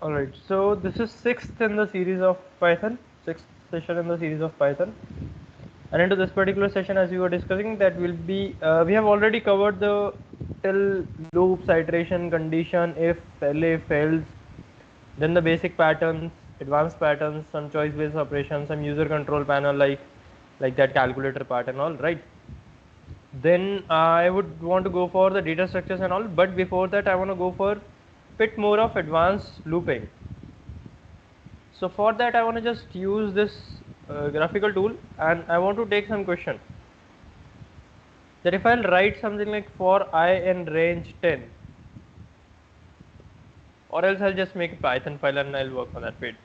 Alright, so this is sixth in the series of Python, sixth session in the series of Python. And into this particular session, as we were discussing, that will be we have already covered the till loops, iteration, condition, if else, then the basic patterns, advanced patterns, some choice-based operations, some user control panel like that calculator part and all, right? Then I would want to go for the data structures and all, but before that I want to go for bit more of advanced looping. So for that I want to just use this graphical tool, and I want to take some question that if I'll write something like for I in range 10, or else I'll just make a Python file and I'll work on that page.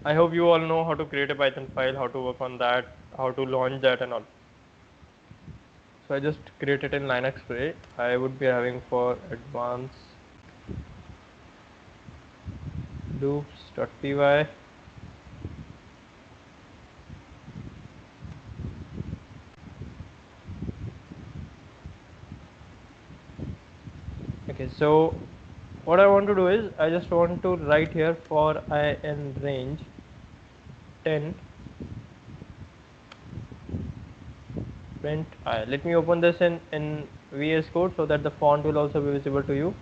I hope you all know how to create a Python file, how to work on that, how to launch that and all. So I just created in Linux way. I would be having for advanced loops.py. Okay, so what I want to do is I just want to write here for I in range 10 print I. Let me open this in VS Code so that the font will also be visible to you.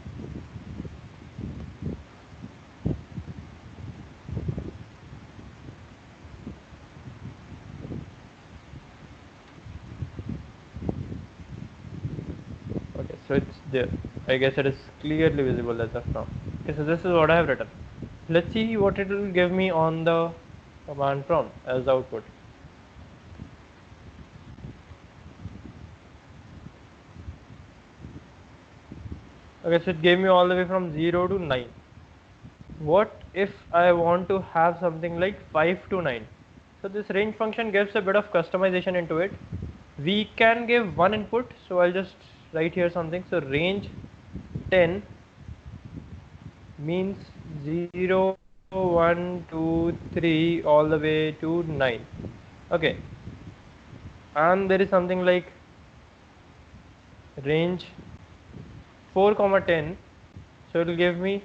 Okay, so it's there. I guess it is clearly visible as of now. Okay, so this is what I have written. Let's see what it will give me on the command prompt as output. Okay, so it gave me all the way from 0 to 9. What if I want to have something like 5 to 9? So this range function gives a bit of customization into it. We can give one input, so I'll just write here something. So range 10 means 0, 1, 2, 3 all the way to 9. Okay, and there is something like range 4 comma 10, so it will give me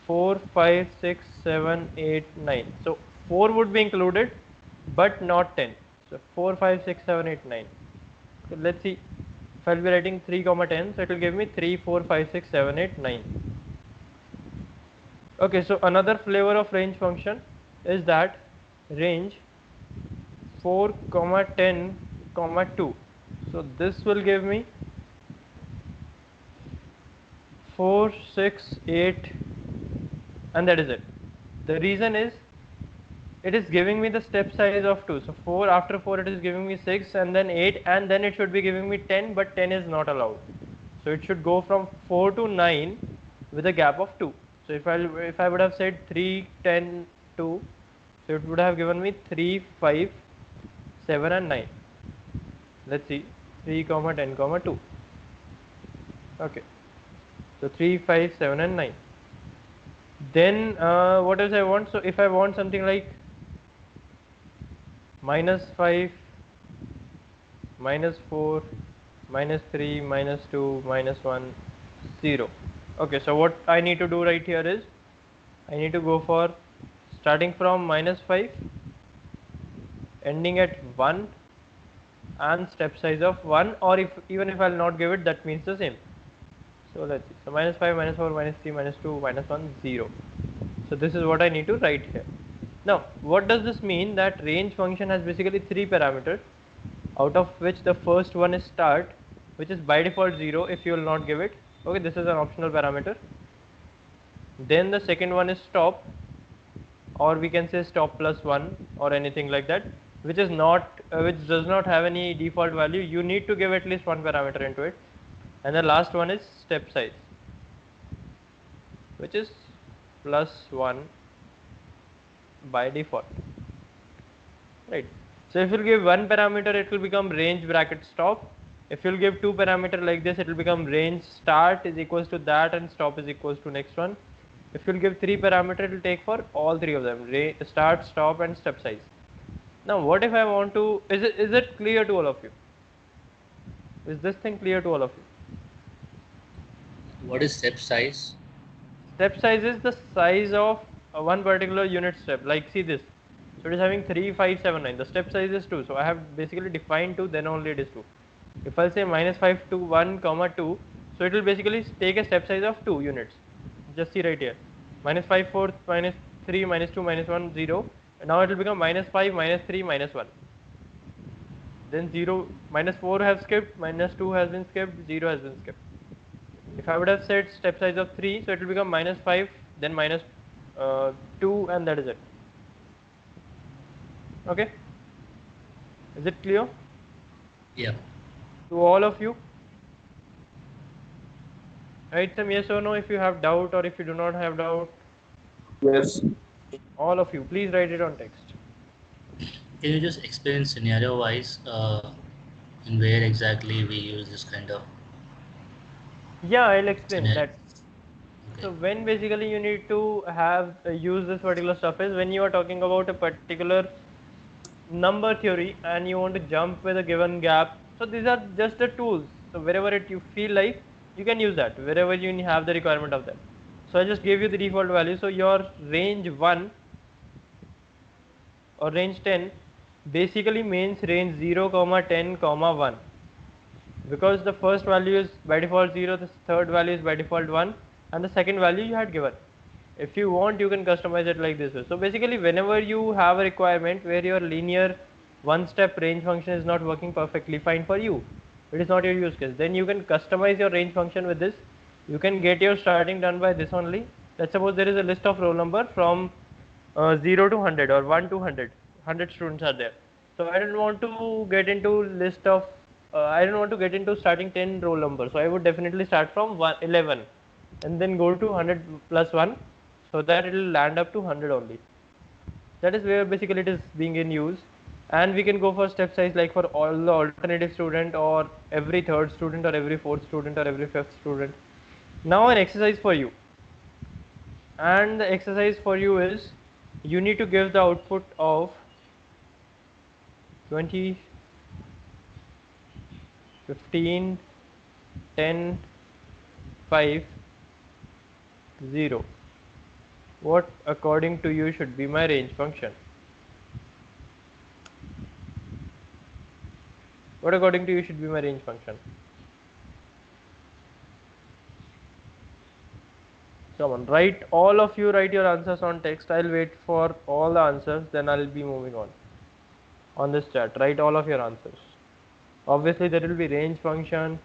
4, 5, 6, 7, 8, 9. So 4 would be included but not 10. So 4, 5, 6, 7, 8, 9. So let's see, if I'll be writing 3 comma 10, so it will give me 3, 4, 5, 6, 7, 8, 9. Okay, so another flavor of range function is that range 4 comma 10 comma 2. So this will give me 4, 6, 8, and that is it. The reason is it is giving me the step size of 2. So 4, after 4 it is giving me 6 and then 8, and then it should be giving me 10, but 10 is not allowed. So it should go from 4 to 9 with a gap of 2. So if I would have said 3, 10, 2, so it would have given me 3, 5, 7 and 9. Let's see, 3 comma 10 comma 2. Okay, so 3, 5, 7 and 9. Then what else I want? So if I want something like -5, -4, -3, -2, -1, 0. Okay, so what I need to do right here is I need to go for starting from -5, ending at 1, and step size of 1, or if even if I'll not give it, that means the same. So let's see. So -5, -4, -3, -2, -1, 0. So this is what I need to write here. Now, what does this mean? That range function has basically 3 parameters, out of which the first one is start, which is by default 0 if you will not give it. Okay, this is an optional parameter. Then the second one is stop, or we can say stop plus 1 or anything like that, which is not which does not have any default value. You need to give at least one parameter into it. And the last one is step size, which is plus 1 by default, right? So if you give one parameter, it will become range bracket stop. If you'll give two parameter like this, it will become range start is equals to that and stop is equals to next one. If you'll give three parameter, it will take for all three of them: start, stop, and step size. Now, what if I want to? Is it clear to all of you? Is this thing clear to all of you? What is step size? step size is the size of one particular unit step. Like see this, so it is having 3, 5, 7, 9. The step size is 2, so I have basically defined 2, then only it is 2. If I'll say minus 5 to 1 comma 2, so it will basically take a step size of 2 units. Just see right here, minus 5 fourth, minus 3, minus 2, minus 1, 0, and now it will become minus 5, minus 3, minus 1. Then 0, minus 4 have skipped, minus 2 has been skipped, 0 has been skipped. If I would have said step size of 3, so it will become minus 5, then minus 2, and that is it. Okay? Is it clear? Yeah. To all of you? Write some yes or no if you have doubt, or if you do not have doubt. Yes. All of you, please write it on text. Can you just explain scenario wise in where exactly we use this kind of Yeah, I'll explain scenario? that. So when basically you need to have use this particular stuff is when you are talking about a particular number theory and you want to jump with a given gap. So these are just the tools. So wherever you feel like, you can use that wherever you have the requirement of that. So I just gave you the default value. So your range 1 or range 10 basically means range 0 comma 10 comma 1, because the first value is by default 0, the third value is by default 1, and the second value you had given. If you want, you can customize it like this way. So basically whenever you have a requirement where your linear one step range function is not working perfectly fine for you, it is not your use case, then you can customize your range function with this. You can get your starting done by this only. Let's suppose there is a list of roll number from 0 to 100 or 1 to 100 students are there. So I don't want to get into list of I don't want to get into starting 10 roll number, so I would definitely start from 11 and then go to 100 plus 1, so that it will land up to 100 only. That is where basically it is being in use. And we can go for step size like for all the alternative student, or every third student, or every fourth student, or every fifth student. Now an exercise for you, and the exercise for you is you need to give the output of 20, 15, 10, 5, 0. What according to you should be my range function? What according to you should be my range function? Come on, write, all of you write your answers on text. I'll wait for all the answers, then I'll be moving on this chat. Write all of your answers. Obviously there will be range function.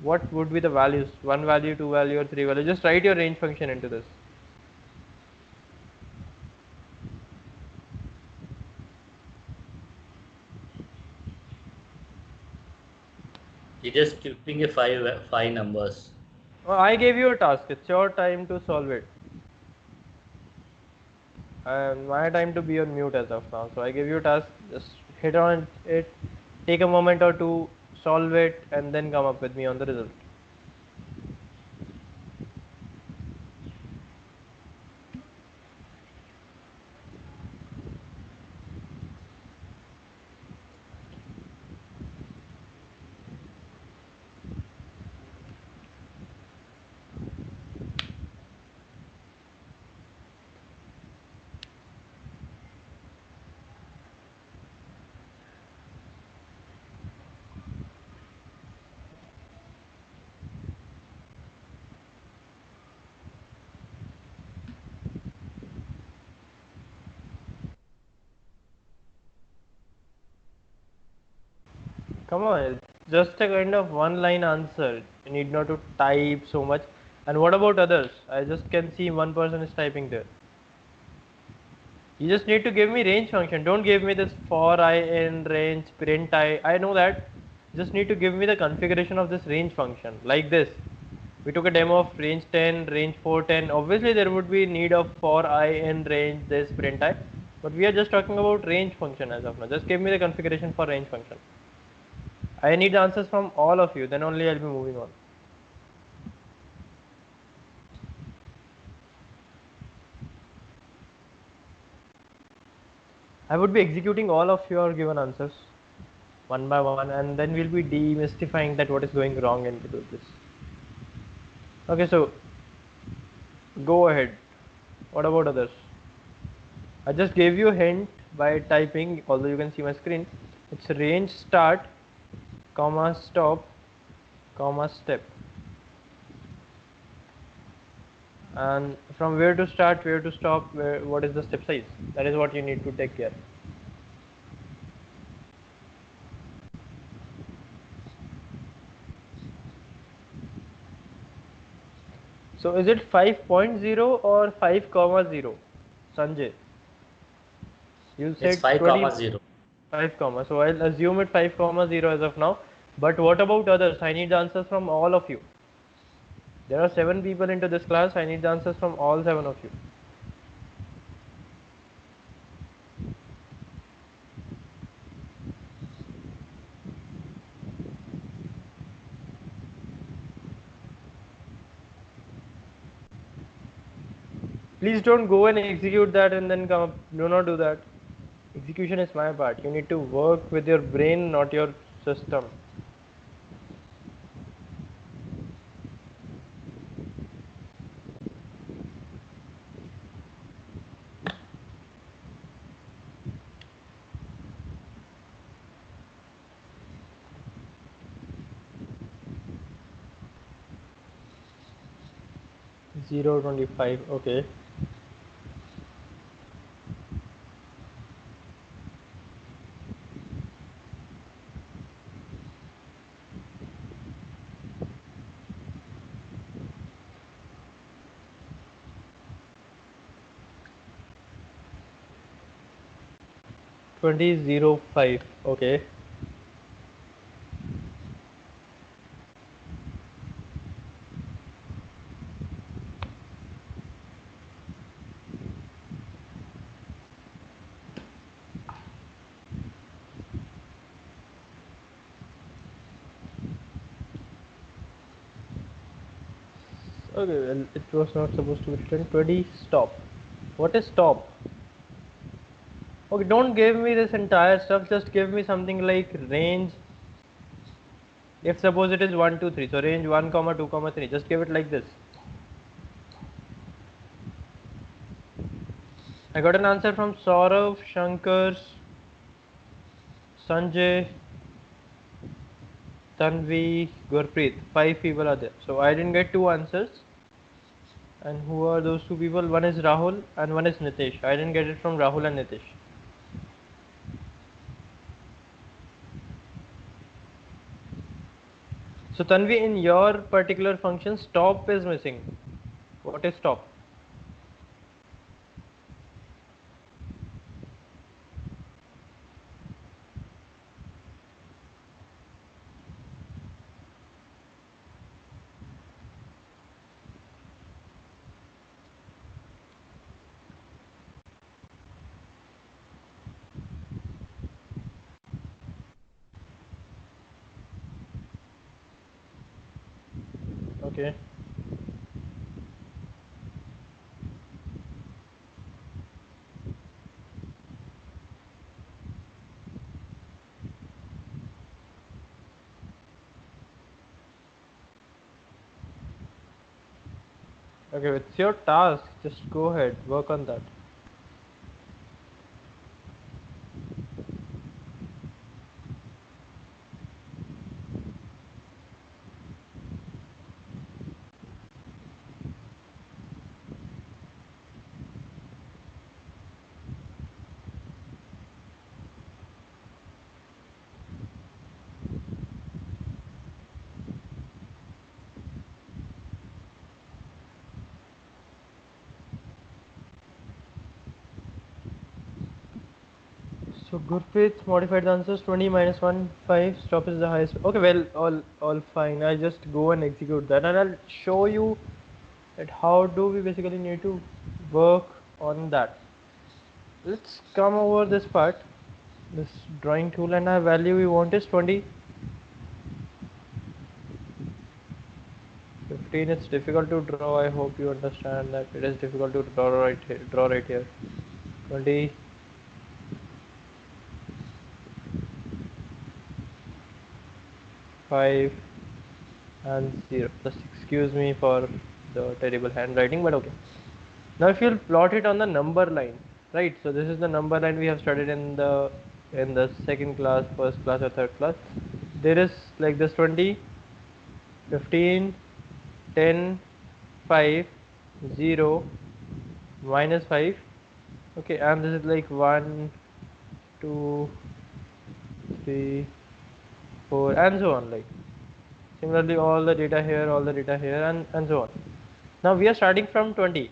What would be the values? 1 value, 2 value, or 3 value? Just write your range function into this. You're just keeping a five numbers. I gave you a task. It's your time to solve it. And my time to be on mute as of now. So I give you a task. Just hit on it. Take a moment or two, solve it, and then come up with me on the result. Come on, it's just a kind of one line answer. You need not to type so much. And what about others? I just can see one person is typing there. You just need to give me range function. Don't give me this for I in range print I. I know that. Just need to give me the configuration of this range function like this. We took a demo of range 10, range 410. Obviously there would be need of for I in range this print I. But we are just talking about range function as of now. Just give me the configuration for range function. I need the answers from all of you, then only I'll be moving on. I would be executing all of your given answers one by one, and then we'll be demystifying that what is going wrong into this. Okay, so Go ahead. What about others? I just gave you a hint by typing, although you can see my screen. It's range start, comma stop, comma step. And from where to start, where to stop, what is the step size? That is what you need to take care. So is it 5.0 or 5 comma 0? Sanjay, you It's said 5 20. comma 0. 5 comma, so I'll assume it 5 comma 0 as of now. But what about others? I need answers from all of you. There are 7 people into this class. I need the answers from all 7 of you. Please don't go and execute that and then come up. Do not do that. Execution is my part. You need to work with your brain, not your system. Zero 25. Okay. Zero 5. Okay. Okay, well, it was not supposed to be written. 20 stop. What is stop? Okay, don't give me this entire stuff. Just give me something like range. If suppose it is 1, 2, 3. So range 1, comma 2, comma 3. Just give it like this. I got an answer from Saurav, Shankar, Sanjay, Tanvi, Gurpreet. 5 people are there. So I didn't get 2 answers. And who are those 2 people? One is Rahul and one is Nitesh. I didn't get it from Rahul and Nitesh. So Tanvi, in your particular function, stop is missing. What is stop? Okay. Okay, it's your task. Just go ahead, work on that. So Gurpreet modified the answers 20 minus 1, 5. Stop is the highest. Okay, well, all fine. I'll just go and execute that, and I'll show you that how do we basically need to work on that. Let's come over this part, this drawing tool, and our value we want is 20. 15. It's difficult to draw. I hope you understand that it is difficult to draw right here. 20, 5, and 0. Just excuse me for the terrible handwriting, but okay. Now if you'll plot it on the number line, right? So this is the number line we have studied in the second class, first class or third class. There is like this 20, 15, 10, 5, 0, minus 5. Okay, and this is like 1, 2, 3, 4, and so on. Like similarly, all the data here, all the data here, and so on. Now we are starting from 20.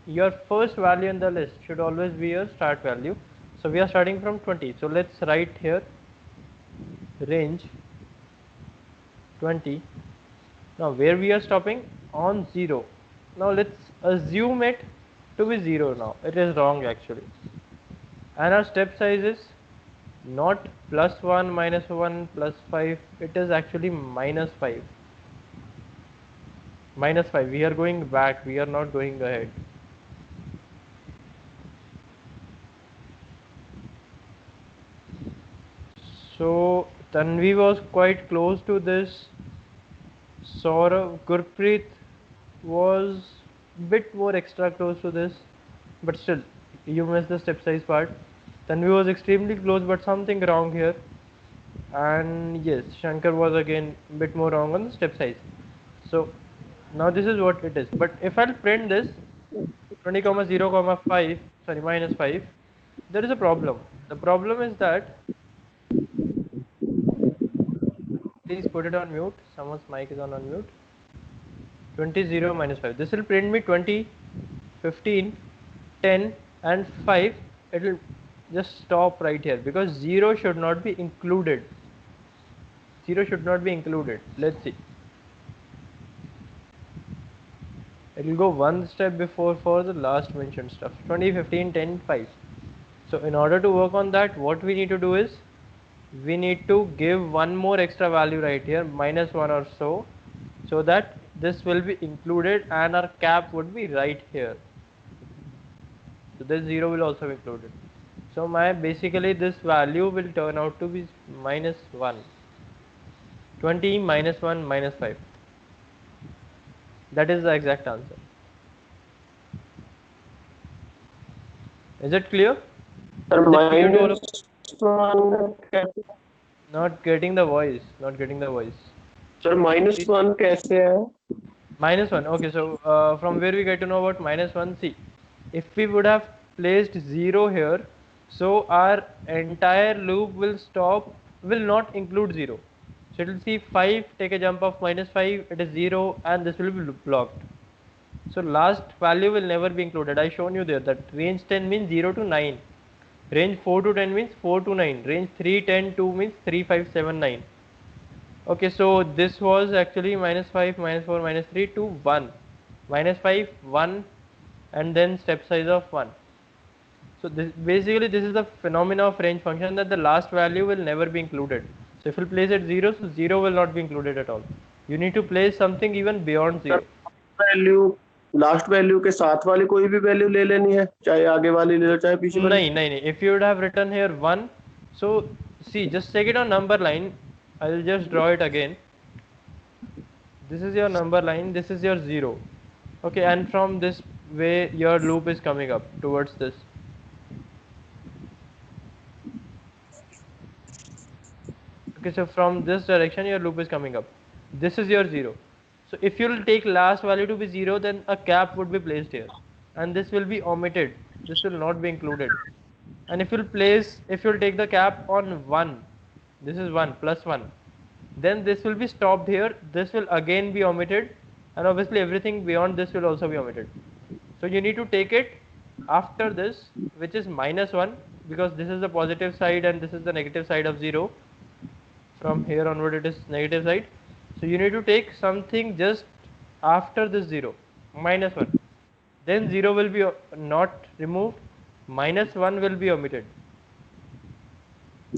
Your first value in the list should always be your start value. So we are starting from 20. So let's write here range 20. Now where we are stopping? On 0. Now let's assume it to be 0 now. It is wrong actually. And our step size is not plus 1, minus 1, plus 5. It is actually minus 5. Minus 5. We are going back. We are not going ahead. So Tanvi was quite close to this. Saurav, Gurpreet was bit more extra close to this, but still, you missed the step size part. Tanvi was extremely close, but something wrong here. And yes, Shankar was again bit more wrong on the step size. So now this is what it is. But if I'll print this 20 comma 0 comma 5, sorry, minus 5, there is a problem. The problem is that, please put it on mute. Someone's mic is on mute. 20, 0, minus 5. This will print me 20, 15, 10 and 5. It will just stop right here because 0 should not be included. 0 should not be included. Let's see. It will go one step before for the last mentioned stuff. 20, 15, 10, 5. So in order to work on that, what we need to do is we need to give one more extra value right here, minus 1 or so that this will be included and our cap would be right here. So this 0 will also be included. So my basically this value will turn out to be minus 1. 20 minus 1 minus 5. That is the exact answer. Is it clear? Sir, Is it clear to all of -1 कैसे? Not getting the voice. Not getting the voice. Sir, -1 कैसे है? Minus 1. Okay, so from where we get to know about minus 1, see, if we would have placed 0 here, so our entire loop will stop, will not include 0. So it will see 5, take a jump of minus 5, it is 0, and this will be blocked. So last value will never be included. I shown you there that range 10 means 0 to 9. Range 4 to 10 means 4 to 9. Range 3, 10, 2 means 3, 5, 7, 9. Okay, so this was actually minus 5, minus 4, minus 3 to 1. Minus 5, 1, and then step size of 1. So this is the phenomena of range function, that the last value will never be included. So if you place it 0, so 0 will not be included at all. You need to place something even beyond 0. Value last value के साथ वाली कोई भी value ले लेनी है, चाहे आगे वाली ले लो चाहे पीछे वाली. नहीं. If you would have written here 1, so see, just take it on number line. I will just draw it again. This is your number line, this is your 0. Okay, and from this way your loop is coming up towards this. Okay, so from this direction your loop is coming up. This is your 0. So if you will take last value to be 0, then a cap would be placed here, and this will be omitted. This will not be included. And if you'll take the cap on 1, this is 1 plus 1, then this will be stopped here. This will again be omitted, and obviously everything beyond this will also be omitted. So you need to take it after this, which is minus 1, because this is the positive side and this is the negative side of 0. From here onward it is negative side. So you need to take something just after this 0, minus 1. Then 0 will be not removed, minus 1 will be omitted.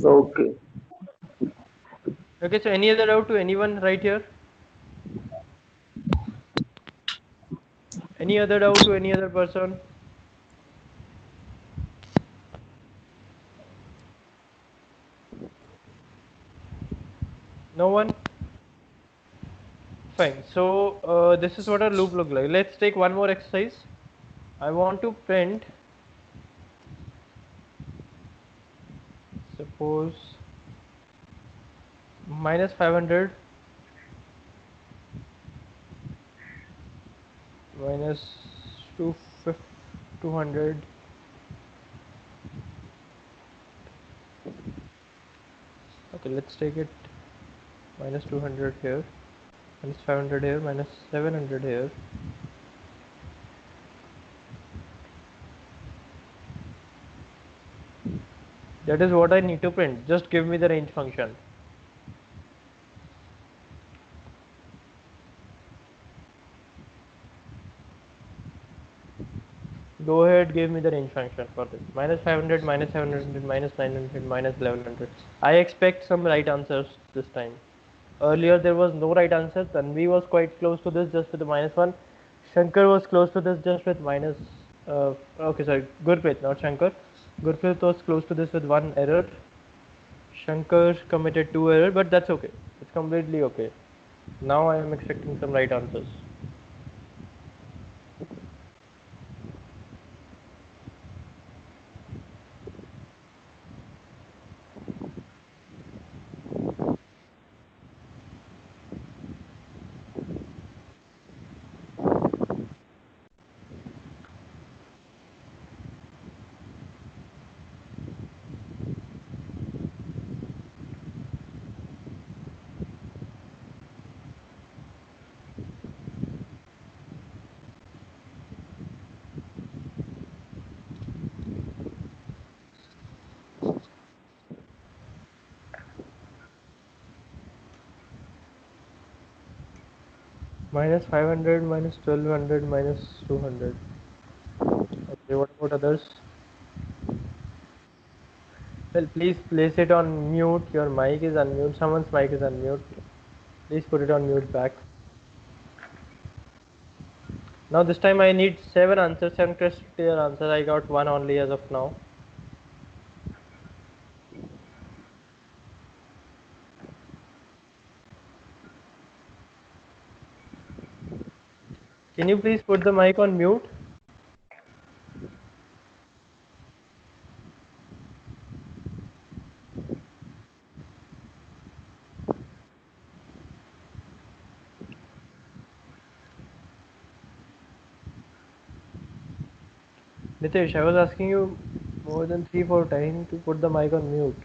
Okay. Okay, so any other doubt to anyone right here? Any other doubt to any other person? No one? Fine. So this is what our loop look like. Let's take one more exercise. I want to print, suppose, minus 500 minus 200. Okay, let's take it minus 200 here, minus 500 here, minus 700 here. That is what I need to print. Just give me the range function. Go ahead, give me the range function for this. Minus 500, minus 700, minus 900, minus 1100. I expect some right answers this time. Earlier there was no right answer. Tanvi was quite close to this just with the minus 1. Shankar was close to this just with minus. Okay, sorry, Gurpreet, not Shankar. Gurpreet was close to this with 1 error. Shankar committed 2 errors, but that's okay. It's completely okay. Now I am expecting some right answers. Minus 500, minus 1200, minus 200. Okay, what about others? Well, please place it on mute. Your mic is unmute. Someone's mic is unmute. Please put it on mute back. Now this time I need 7 answers, 7 crystal clear answers. I got 1 only as of now. Can you please put the mic on mute? Nitesh, I was asking you more than 3-4 times to put the mic on mute.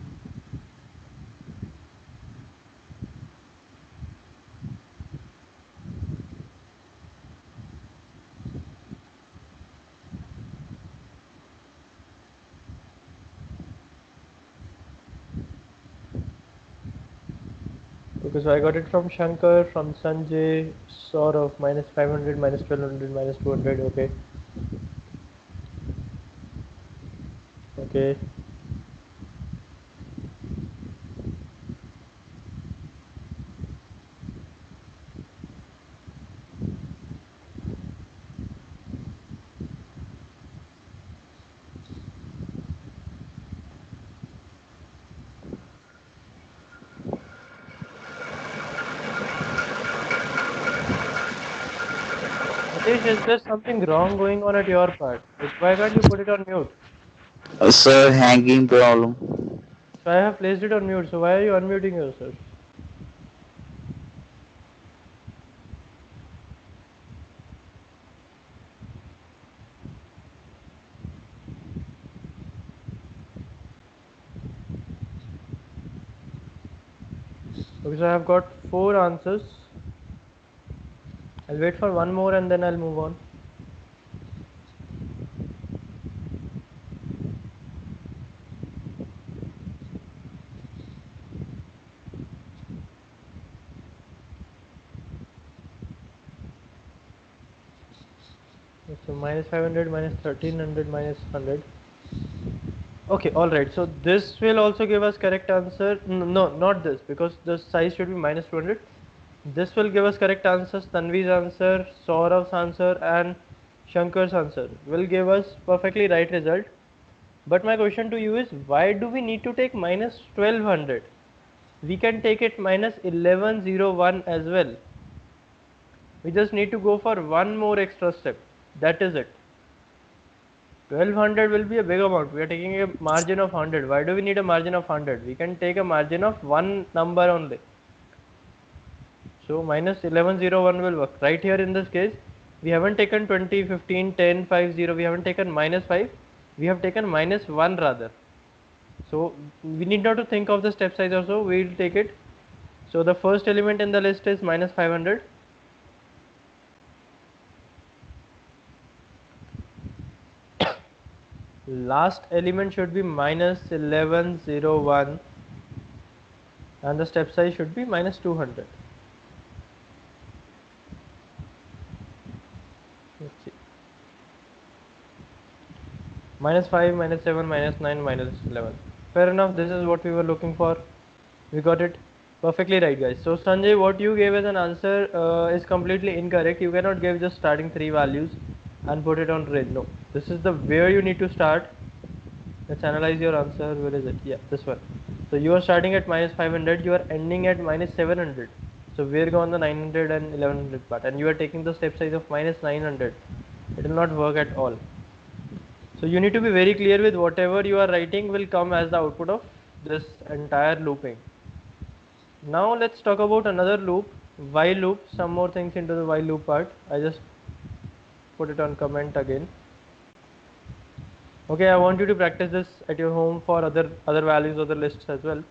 Okay, so I got it from Shankar, from Sanjay, Saurav, minus 500, minus 1200, minus 200. Okay. Okay. Nitesh, is there something wrong going on at your part? Like, why can't you put it on mute? Sir, hanging problem. So I have placed it on mute. So why are you unmuting yourself? Okay, so I have got 4 answers. I'll wait for one more and then I'll move on. So minus 500, minus 1300, minus 100. Okay, alright. So this will also give us correct answer. No, not this, because the size should be minus 200. This will give us correct answers. Tanvi's answer, Saurav's answer, and Shankar's answer will give us perfectly right result. But my question to you is, why do we need to take minus 1200? We can take it minus 1101 as well. We just need to go for one more extra step. That is it. 1200 will be a big amount. We are taking a margin of 100. Why do we need a margin of 100? We can take a margin of one number only. So minus 1101 will work. Right here in this case, we haven't taken 20, 15, 10, 5, 0. We haven't taken minus 5. We have taken minus 1 rather. So we need not to think of the step size also. We will take it. So the first element in the list is minus 500. Last element should be minus 1101 and the step size should be minus 200. Let's see. Minus 5, minus 7, minus 9, minus 11. Fair enough, this is what we were looking for. We got it perfectly right, guys. So Sanjay, what you gave as an answer is completely incorrect. You cannot give just starting 3 values and put it on range. No, this is the where you need to start. Let's analyze your answer. Where is it? Yeah, this one. So you are starting at minus 500, you are ending at minus 700. So we're going the 900 and 1100 part, and you are taking the step size of minus 900. It will not work at all. So you need to be very clear with whatever you are writing will come as the output of this entire looping. Now let's talk about another loop, while loop. Some more things into the while loop part. I just put it on comment again. Okay, I want you to practice this at your home for other values, other lists as well.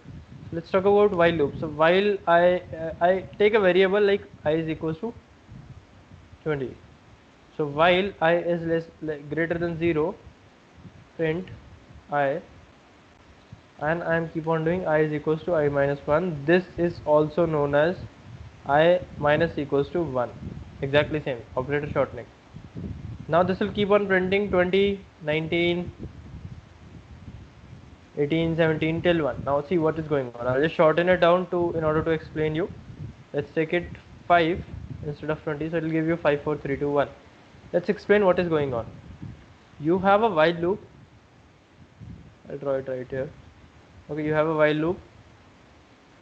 Let's talk about while loop. So while I take a variable like I is equals to 20. So while I is greater than 0, print I, and I am keep on doing I is equals to I minus 1. This is also known as I minus equals to 1. Exactly same, operator shortening. Now this will keep on printing 20, 19, 18, 17 till 1. Now see what is going on. I'll just shorten it down to in order to explain you. Let's take it 5 instead of 20, so it will give you 5, 4, 3, 2, 1. Let's explain what is going on. You have a while loop. I'll draw it right here. Okay, you have a while loop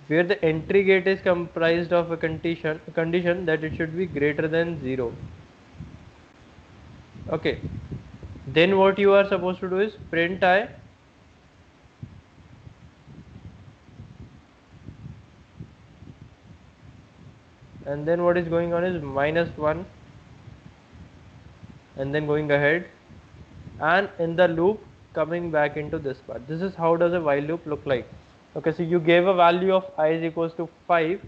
where the entry gate is comprised of a condition that it should be greater than 0. Okay, then what you are supposed to do is print I, and then what is going on is minus 1, and then going ahead, and in the loop coming back into this part. This is how does a while loop look like. Okay, so you gave a value of I is equals to 5.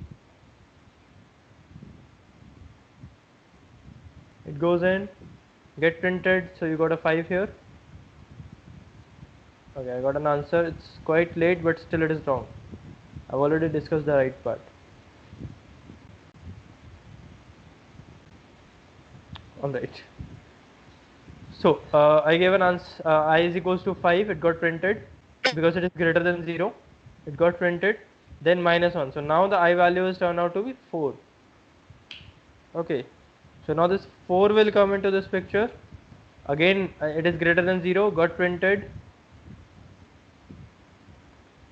It goes in, get printed, so you got a 5 here. Okay, I got an answer. It's quite late, but still it is wrong. I've already discussed the right part. Alright. So I gave an answer. I is equals to 5. It got printed because it is greater than 0. It got printed. Then minus 1. So now the I value is turned out to be 4. Okay. So now this 4 will come into this picture. Again, it is greater than 0. Got printed.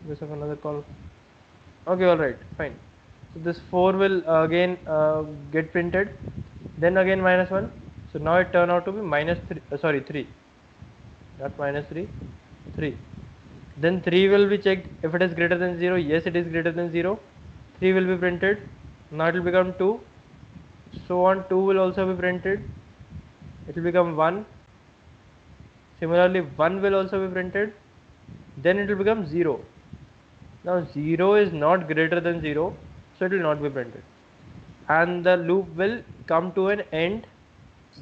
Just have another call. Okay, alright, fine. So this 4 will again get printed. Then again minus 1. So now it turned out to be minus 3. 3. Not minus 3. 3. Then 3 will be checked if it is greater than 0. Yes, it is greater than 0. 3 will be printed. Now it will become 2. So on, 2 will also be printed. It will become 1. Similarly, 1 will also be printed. Then it will become 0. Now 0 is not greater than 0, so it will not be printed. And the loop will come to an end,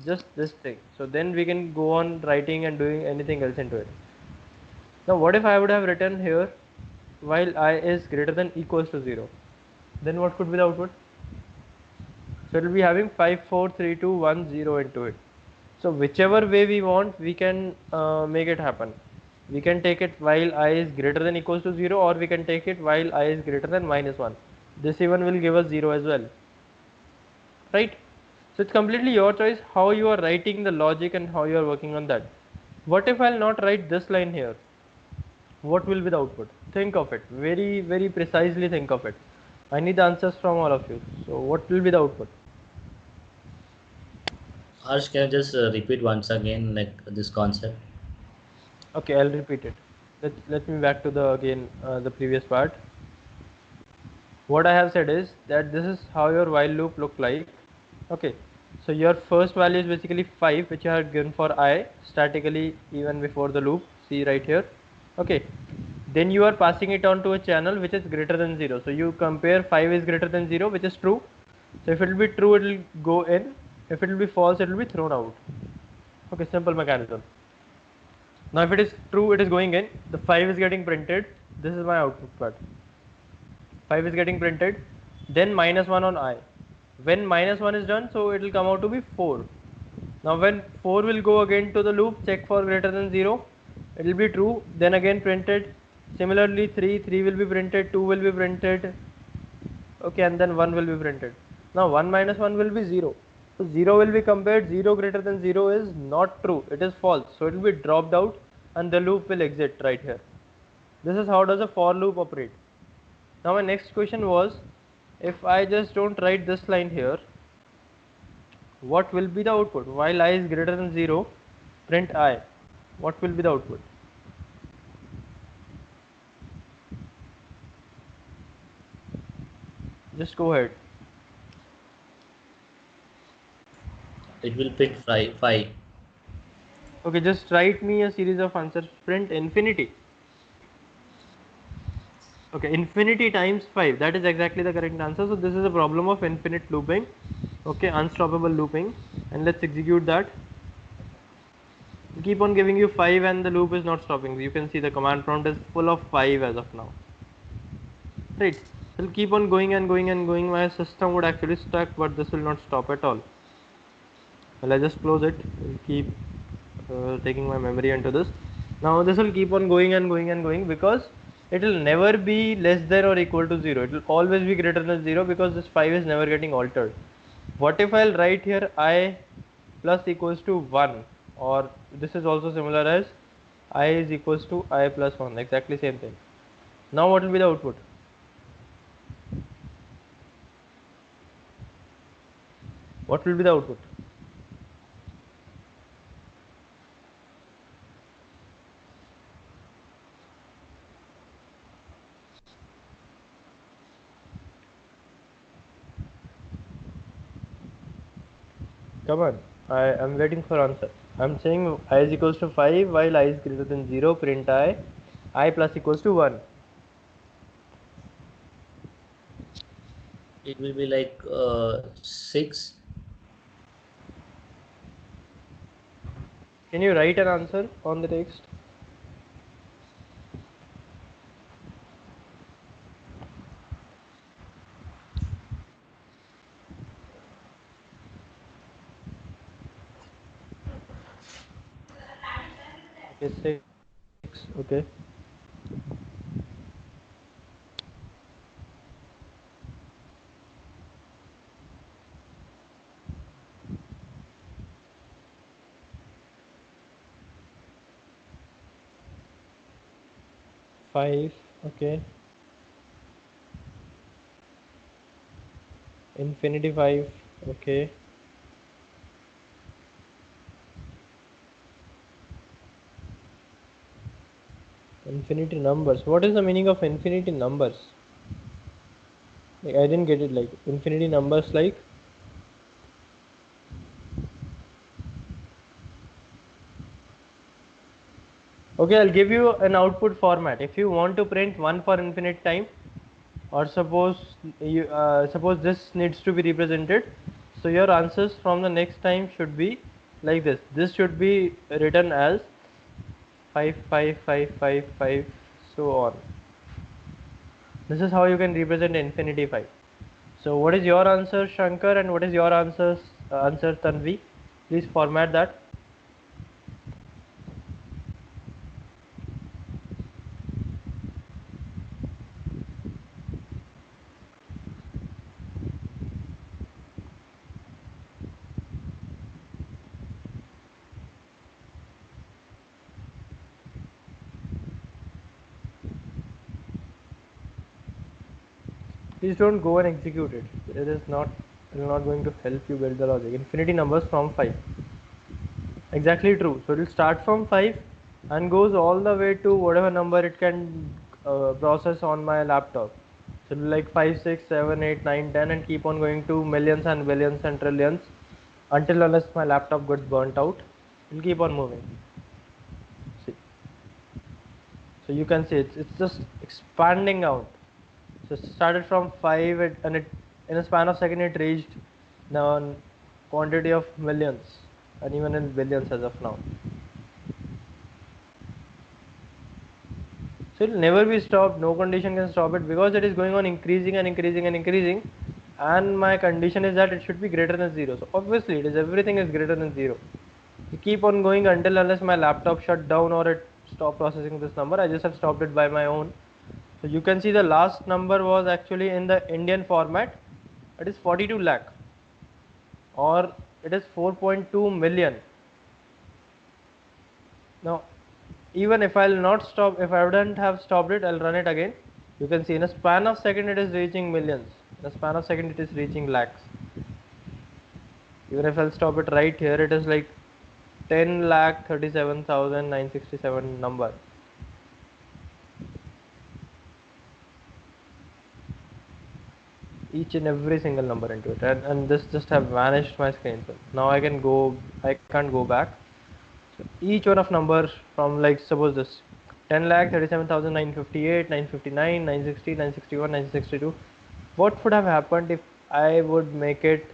just this thing. So then we can go on writing and doing anything else into it. Now what if I would have written here while I is greater than equals to 0? Then what could be the output? So it will be having 5, 4, 3, 2, 1, 0 into it. So whichever way we want, we can make it happen. We can take it while I is greater than equals to 0, or we can take it while I is greater than minus 1. This even will give us 0 as well. Right? So it's completely your choice how you are writing the logic and how you are working on that. What if I'll not write this line here? What will be the output? Think of it. Very, very precisely think of it. I need the answers from all of you. So what will be the output? Harsh, can you just repeat once again like this concept? Okay, I'll repeat it. Let me back to the again the previous part. What I have said is that this is how your while loop look like. Okay, so your first value is basically 5, which you have given for I statically even before the loop. See right here. Okay, then you are passing it on to a channel which is greater than 0. So you compare 5 is greater than 0, which is true. So if it will be true, it will go in. If it will be false, it will be thrown out. Okay, simple mechanism. Now if it is true, it is going in. The 5 is getting printed. This is my output part. 5 is getting printed, then minus 1 on I. When minus 1 is done, so it will come out to be 4. Now when 4 will go again to the loop, check for greater than 0, it will be true, then again printed. Similarly 3 will be printed, 2 will be printed, okay, and then 1 will be printed. Now 1 minus 1 will be 0. So 0 will be compared, 0 greater than 0 is not true, it is false. So it will be dropped out and the loop will exit right here. This is how does a for loop operate. Now my next question was, if I just don't write this line here, what will be the output? While I is greater than 0, print I. What will be the output? Just go ahead. It will print 5. Okay, just write me a series of answers. Print infinity. Okay, infinity times 5. That is exactly the correct answer. So this is a problem of infinite looping. Okay, unstoppable looping. And let's execute that. Keep on giving you 5 and the loop is not stopping. You can see the command prompt is full of 5 as of now. Right, it will keep on going and going and going. My system would actually stuck, but this will not stop at all. Well, I just close it. I'll keep taking my memory into this. Now this will keep on going and going and going, because it will never be less than or equal to 0. It will always be greater than 0, because this 5 is never getting altered. What if I'll write here I plus equals to 1, or this is also similar as I is equals to I plus 1, exactly same thing. Now what will be the output? What will be the output? Come on, I am waiting for answer. I'm saying I is equals to 5 while I is greater than 0, print I plus equals to 1. It will be like 6. Can you write an answer on the text? Okay, 6. Okay. Five. Okay. Infinity 5. Okay. Infinity numbers. What is the meaning of infinity numbers? Like, I didn't get it. Like infinity numbers, like. Okay, I'll give you an output format. If you want to print 1 for infinite time, or suppose this needs to be represented, so your answers from the next time should be like this should be written as 5 5 5 5 5, so on. This is how you can represent infinity 5. So what is your answer, Shankar, and what is your answer, Tanvi? Please format that. Please don't go and execute it. It is not It is not going to help you build the logic. Infinity numbers from 5. Exactly true. So it will start from 5 and goes all the way to whatever number it can process on my laptop. So it will like 5, 6, 7, 8, 9, 10 and keep on going to millions and billions and trillions until unless my laptop gets burnt out. It will keep on moving. See. So you can see it's just expanding out. So it started from 5 and it in a span of second it reached the quantity of millions and even in billions as of now. So it will never be stopped, no condition can stop it because it is going on increasing and increasing and increasing, and my condition is that it should be greater than 0. So obviously it is everything is greater than 0. You keep on going until unless my laptop shut down or it stop processing this number. I just have stopped it by my own. So you can see the last number was actually in the Indian format. It is 42 lakh or it is 4.2 million. Now even if I'll not stop, if I wouldn't have stopped it, I'll run it again. You can see in a span of second it is reaching millions. In a span of second it is reaching lakhs. Even if I'll stop it right here, it is like 10,37,967 number. Each and every single number into it, and this just have vanished my screen. So now I can't go back. So each one of numbers from like suppose this 10,37,958, 959, 960, 961, 962. What would have happened if I would make it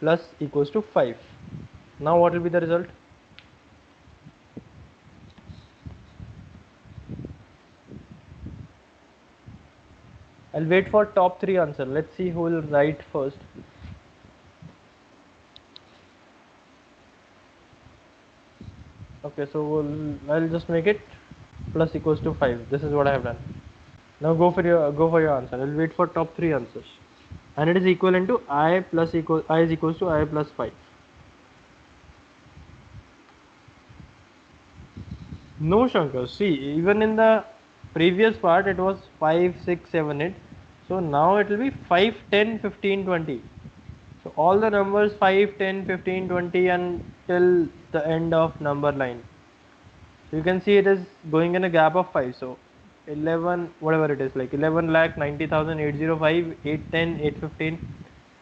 plus equals to 5? Now what will be the result? I'll wait for top 3 answer. Let's see who will write first. Okay, so I'll just make it plus equals to 5. This is what I have done. Now go for your answer. I'll wait for top 3 answers, and it is equivalent to I is equals to I plus 5. No, Shankar. See, even in the previous part it was 5, 6, 7, 8. So now it will be 5, 10, 15, 20. So all the numbers 5, 10, 15, 20 until the end of number line. So you can see it is going in a gap of 5. So 11, whatever it is, like 11 lakh 90,805, 810, 815,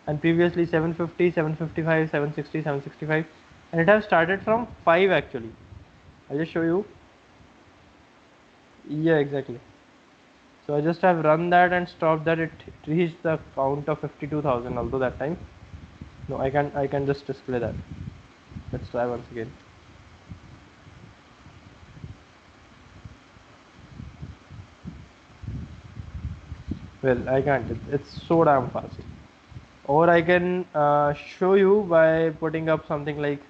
and previously 750, 755, 760, 765, and it has started from 5 actually. I'll just show you. Yeah, exactly. So I just have run that and stopped that. It reached the count of 52,000. Although that time, no, I can just display that. Let's try once again. Well, I can't. It's so damn fast. Or I can show you by putting up something like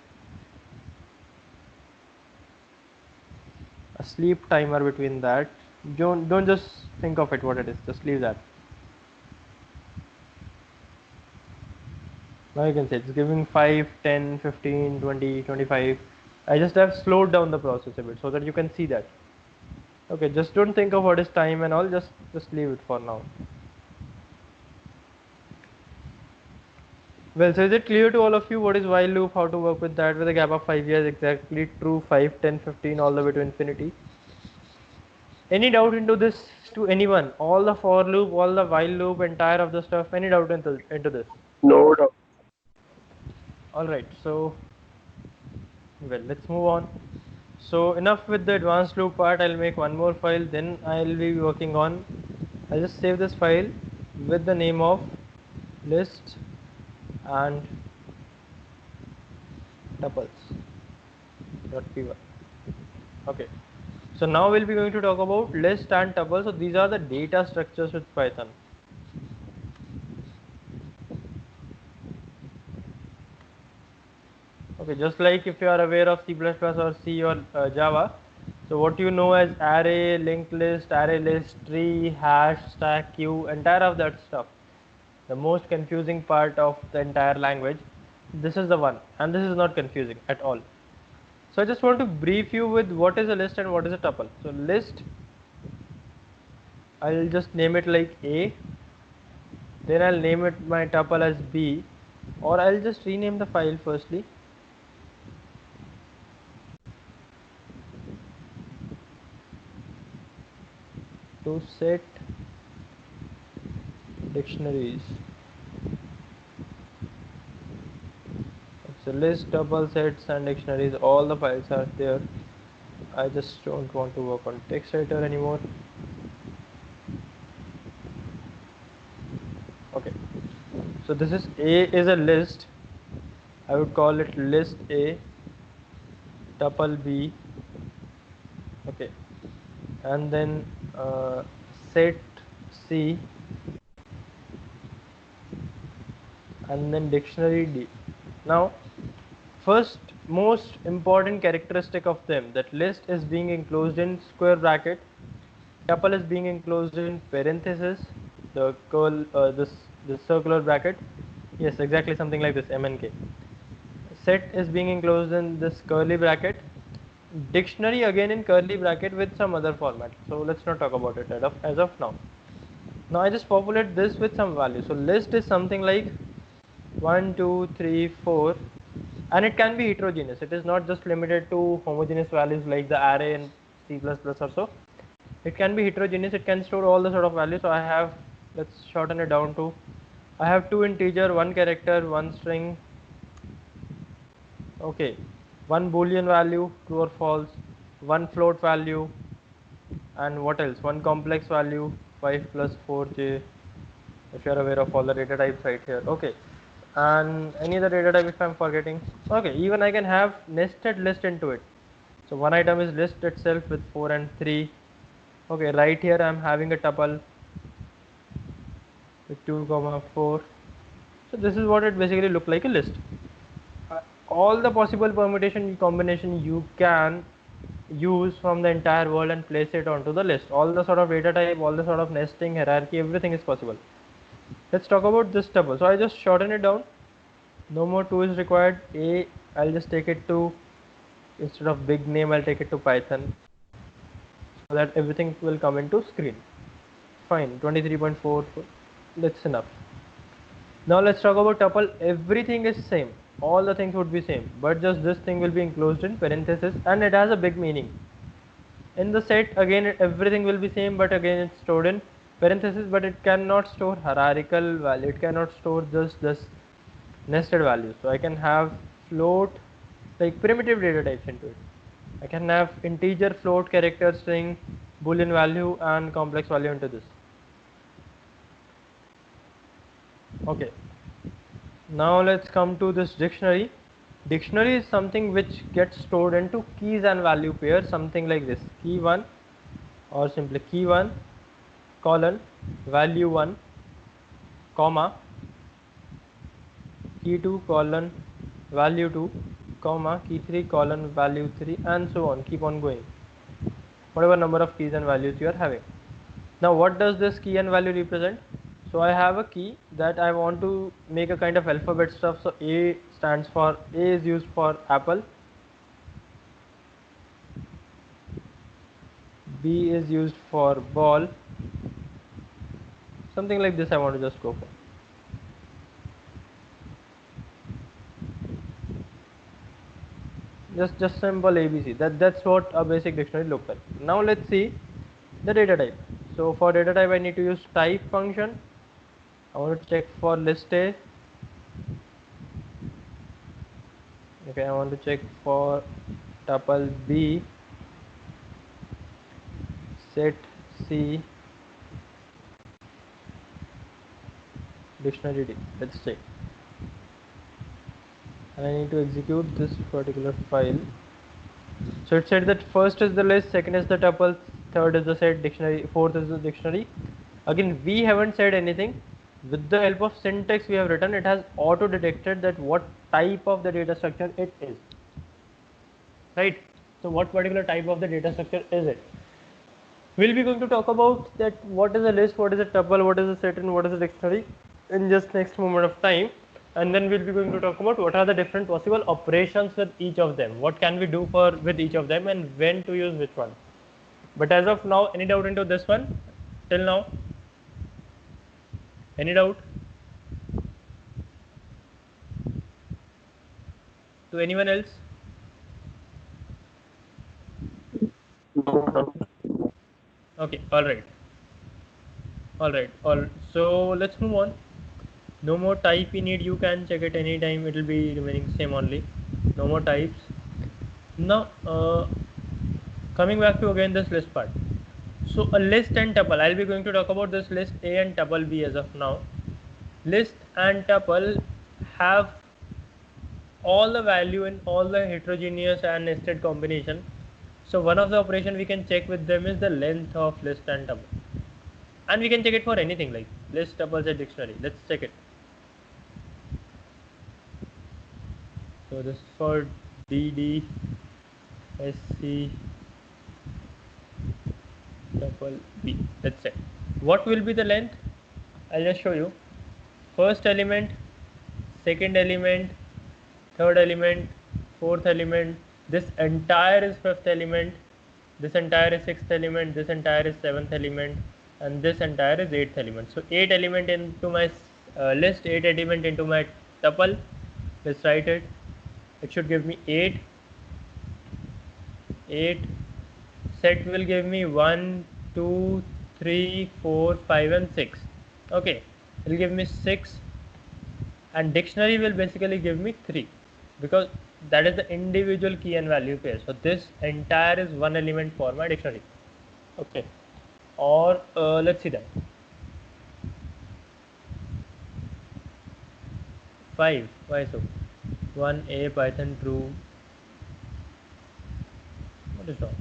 a sleep timer between that. Don't just think of it what it is. Just leave that. Now you can see it's giving 5, 10, 15, 20, 25. I just have slowed down the process a bit so that you can see that. Okay, just don't think of what is time and all, just leave it for now. Well, so is it clear to all of you what is while loop, how to work with that with a gap of 5 years? Exactly true. 5, 10, 15 all the way to infinity. Any doubt into this to anyone? All the for loop, all the while loop, entire of the stuff, any doubt into this? No doubt. Alright, so well, let's move on. So enough with the advanced loop part. I'll make one more file, then I'll be working on, I'll just save this file with the name of list and tuples.py. Okay, so now we'll be going to talk about list and tuple. So these are the data structures with Python. Okay, just like if you are aware of C++ or C or Java, so what you know as array, linked list, array list, tree, hash, stack, queue, entire of that stuff, the most confusing part of the entire language, this is the one, and this is not confusing at all. So I just want to brief you with what is a list and what is a tuple. So list, I'll just name it like A, Then I'll name it my tuple as B, or I'll just rename the file firstly. To set dictionaries. So list, tuple, sets and dictionaries, all the files are there. I just don't want to work on text editor anymore. Okay, so this is A is a list. I would call it list A, tuple B. Okay, and then set C, and then dictionary D. Now, first most important characteristic of them, that list is being enclosed in square bracket, tuple is being enclosed in parenthesis, the curl, this circular bracket. Yes, exactly something like this, MNK. Set is being enclosed in this curly bracket. Dictionary again in curly bracket with some other format. So let's not talk about it as of now. Now I just populate this with some value. So list is something like 1, 2, 3, 4, and it can be heterogeneous. It is not just limited to homogeneous values like the array in C++ or so. It can be heterogeneous. It can store all the sort of values. So I have, let's shorten it down to, I have 2 integer, 1 character, 1 string. Okay, 1 boolean value, true or false, 1 float value, and what else? 1 complex value, 5 plus 4j. If you are aware of all the data types right here. Okay, and any other data type if I'm forgetting. Okay, even I can have nested list into it. So one item is list itself with 4 and 3. Okay, right here I'm having a tuple with 2, 4. So this is what it basically look like, a list. All the possible permutation combination you can use from the entire world and place it onto the list. All the sort of data type, all the sort of nesting, hierarchy, everything is possible. Let's talk about this tuple. So I just shorten it down. No more 2 is required. A, I'll just take it to, instead of big name, I'll take it to Python, so that everything will come into screen. Fine, 23.4, that's enough. Now let's talk about tuple. Everything is same. All the things would be same, but just this thing will be enclosed in parenthesis, and it has a big meaning. In the set, again, everything will be same, but again it's stored in parenthesis, but it cannot store hierarchical value. It cannot store just this nested values. So I can have float, like primitive data types into it. I can have integer, float, character, string, boolean value and complex value into this. Okay, now let's come to this dictionary. Dictionary is something which gets stored into keys and value pairs, something like this: key 1, or simply key 1 colon value 1 comma key 2 colon value 2 comma key 3 colon value 3, and so on. Keep on going, whatever number of keys and values you are having. Now what does this key and value represent? So I have a key that I want to make a kind of alphabet stuff. So A stands for, A is used for apple, B is used for ball, something like this I want to just go for. Just simple ABC. That's what a basic dictionary looks like. Now let's see the data type. So for data type I need to use type function. I want to check for list A. Okay, I want to check for tuple B, set C, dictionary D. Let's check. And I need to execute this particular file. So it said that first is the list, second is the tuple, third is the set, dictionary, fourth is the dictionary. Again, we haven't said anything. With the help of syntax we have written, it has auto detected that what type of the data structure it is. Right? So what particular type of the data structure is it? We'll be going to talk about that what is a list, what is a tuple, what is a set, and what is a dictionary in just next moment of time. And then we'll be going to talk about what are the different possible operations with each of them. What can we do with each of them, and when to use which one. But as of now, any doubt into this one till now? Any doubt? To anyone else? Okay, all right. So let's move on. No more type we need. You can check it anytime. It will be remaining same only. No more types. Now, coming back to again this list part. So a list and tuple. I'll be going to talk about this list A and tuple B as of now. List and tuple have all the value in all the heterogeneous and nested combination. So one of the operation we can check with them is the length of list and tuple, and we can check it for anything like list, tuples, and dictionary. Let's check it. So this is for DD, SC, tuple B. Let's check. What will be the length? I'll just show you. First element, second element, third element, fourth element. This entire is fifth element. This entire is sixth element. This entire is seventh element, and this entire is eighth element. So 8 element into my list, 8 element into my tuple. Let's write it. It should give me 8. 8 set will give me 1, 2, 3, 4, 5, and 6. Okay, it will give me 6, and dictionary will basically give me 3, because that is the individual key and value pair. So this entire is one element for my dictionary. Okay, or let's see that. 5. Why so? 1A Python true. What is wrong?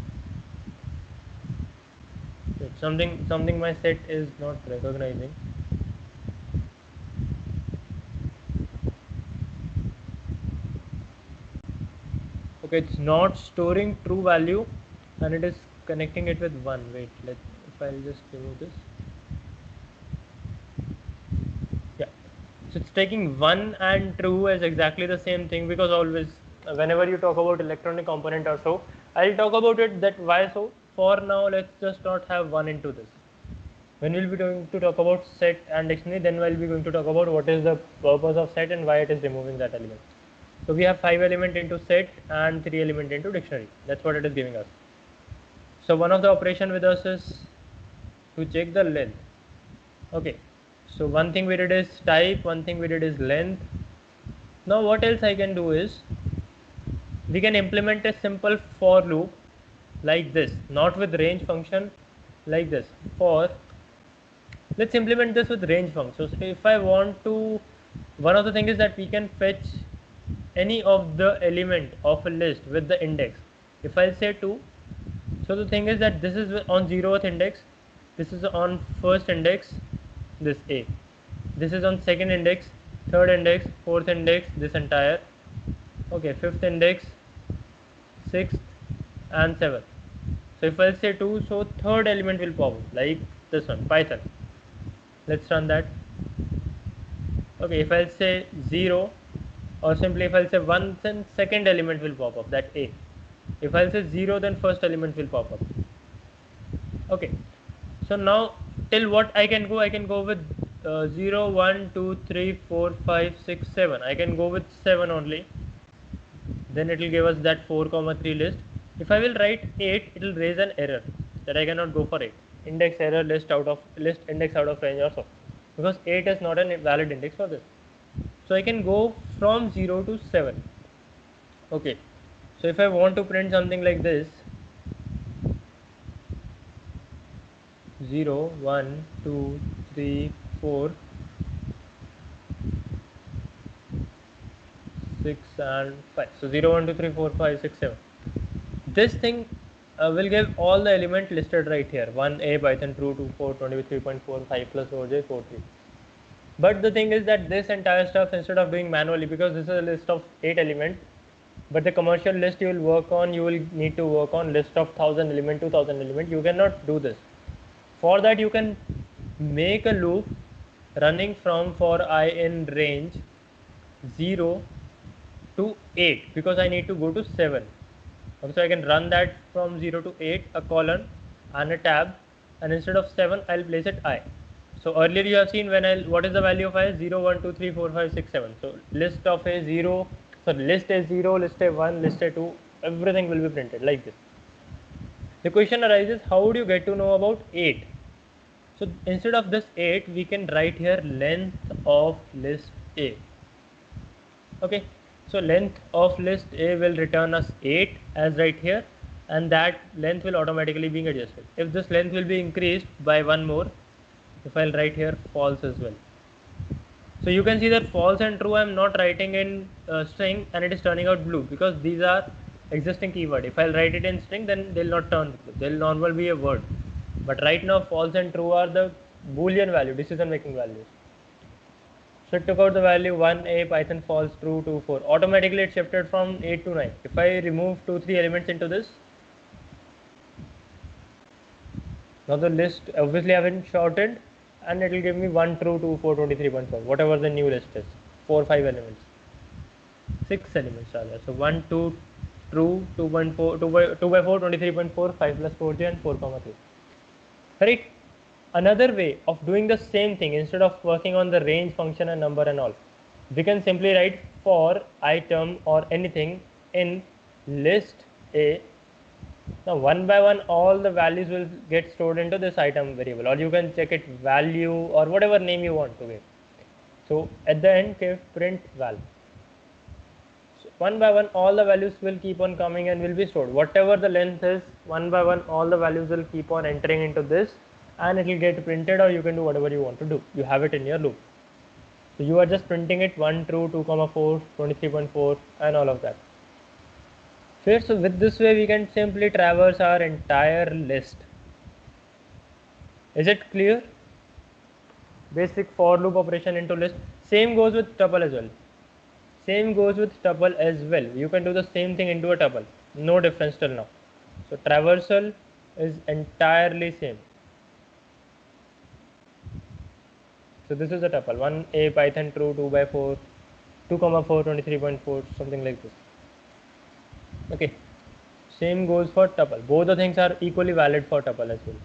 Something my set is not recognizing. Okay, it's not storing true value, and it is connecting it with 1. Wait, if I'll just remove this. Yeah, so it's taking 1 and true as exactly the same thing, because always whenever you talk about electronic component or so, I'll talk about it that why so. For now, let's just not have 1 into this. When we'll be going to talk about set and dictionary, then we'll be going to talk about what is the purpose of set and why it is removing that element. So we have 5 element into set and 3 element into dictionary. That's what it is giving us. So one of the operation with us is to check the length. Okay, so one thing we did is type, one thing we did is length. Now what else I can do is, we can implement a simple for loop like this, not with range function, like this. For, let's implement this with range function. So if I want to, one of the things is that we can fetch any of the element of a list with the index. If I say 2, so the thing is that this is on 0th index, this is on first index, this A, this is on second index, third index, fourth index, this entire, okay, fifth index, sixth and seventh. So if I say 2, so third element will pop up like this one, Python. Let's run that. Okay, if I'll say 0, or simply if I'll say 1, then second element will pop up, that A. If I'll say 0, then first element will pop up. Okay, so now till what I can go with 0, 1, 2, 3, 4, 5, 6, 7. I can go with 7 only. Then it will give us that 4, 3 list. If I will write 8, it will raise an error that I cannot go for 8. Index error, list index out of range or so, because 8 is not a valid index for this. So I can go from 0 to 7. Okay, so if I want to print something like this, 0, 1, 2, 3, 4, 6 and 5. So 0, 1, 2, 3, 4, 5, 6, 7. This thing will give all the element listed right here. 1A Python true, 2, 4, 23.4, 5 plus 4J, 4, 3. But the thing is that this entire stuff, instead of doing manually, because this is a list of 8 elements, but the commercial list you will work on, you will need to work on list of 1000 element, 2000 element. You cannot do this. For that, you can make a loop running from for I in range 0 to 8, because I need to go to 7. Okay, so I can run that from 0 to 8, a colon and a tab, and instead of 7, I'll place it I. So earlier you have seen when what is the value of I? 0, 1, 2, 3, 4, 5, 6, 7. So list of a 0, So list A0, list A1, list A2, everything will be printed like this. The question arises, how would you get to know about 8? So instead of this 8, we can write here length of list A. Okay, so length of list A will return us 8 as right here, and that length will automatically be adjusted. If this length will be increased by one more, if I'll write here false as well. So you can see that false and true I am not writing in string, and it is turning out blue because these are existing keyword. If I'll write it in string, then they'll not turn blue. They'll normally be a word. But right now false and true are the boolean value, decision making values. So it took out the value 1a Python false true 2 4. Automatically it shifted from 8 to 9. If I remove 2 3 elements into this, now the list obviously I haven't shorted, and it will give me 1 true 2 4 23.5, whatever the new list is. 4 5 elements, 6 elements are there. So 1 2 true 2.4 2 by 4 23.4 5 plus 4j and 4 comma 3. Right. Another way of doing the same thing, instead of working on the range function and number and all, we can simply write for item or anything in list A. Now one by one all the values will get stored into this item variable, or you can check it value or whatever name you want to give. So at the end give print val. So one by one all the values will keep on coming and will be stored. Whatever the length is, one by one all the values will keep on entering into this, and it will get printed, or you can do whatever you want to do. You have it in your loop. So you are just printing it 1 true 2 comma 4 23.4 and all of that. Fair. So with this way we can simply traverse our entire list. Is it clear? Basic for loop operation into list. Same goes with tuple as well. Same goes with tuple as well. You can do the same thing into a tuple. No difference till now. So traversal is entirely same. So this is a tuple 1a Python true 2 by 4 2 comma 4 23.4, something like this. Okay, same goes for tuple. Both the things are equally valid for tuple as well.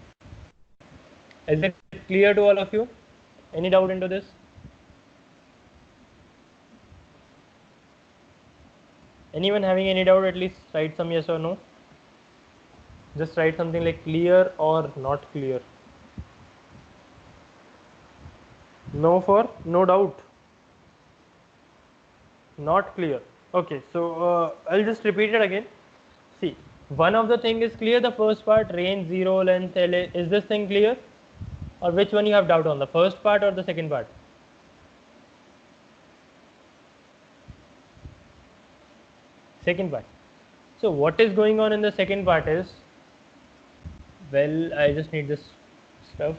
Is it clear to all of you? Any doubt into this? Anyone having any doubt, at least write some yes or no. Just write something like clear or not clear. No for no doubt. Not clear. Okay, so I'll just repeat it again. See, one of the thing is clear, the first part, range 0 length LA. Is this thing clear? Or which one you have doubt on, the first part or the second part? Second part. So what is going on in the second part is, well, I just need this stuff.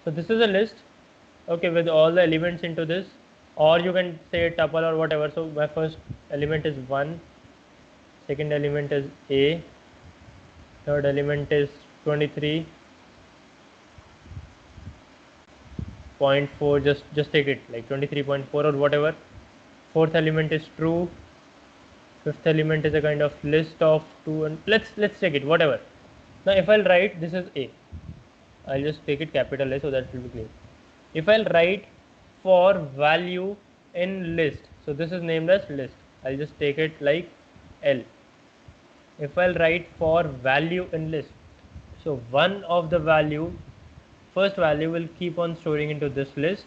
So this is a list, okay, with all the elements into this, or you can say tuple or whatever. So my first element is 1, second element is A, third element is 23.4, just take it like 23.4 or whatever. Fourth element is true, fifth element is a kind of list of 2, and let's take it whatever. Now if I'll write this is A, I'll just take it capital A so that it will be clear. If I'll write for value in list, so this is named as list, I'll just take it like L. If I'll write for value in list, so one of the value, first value will keep on storing into this list.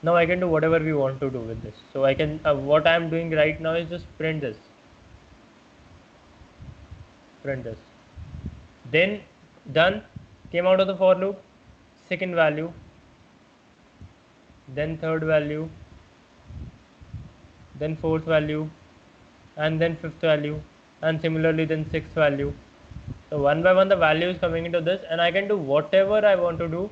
Now I can do whatever we want to do with this. So I can, what I am doing right now is just print this. Print this. Then done, came out of the for loop, second value, then third value, then fourth value, and then fifth value, and similarly then sixth value. So one by one the value is coming into this, and I can do whatever I want to do.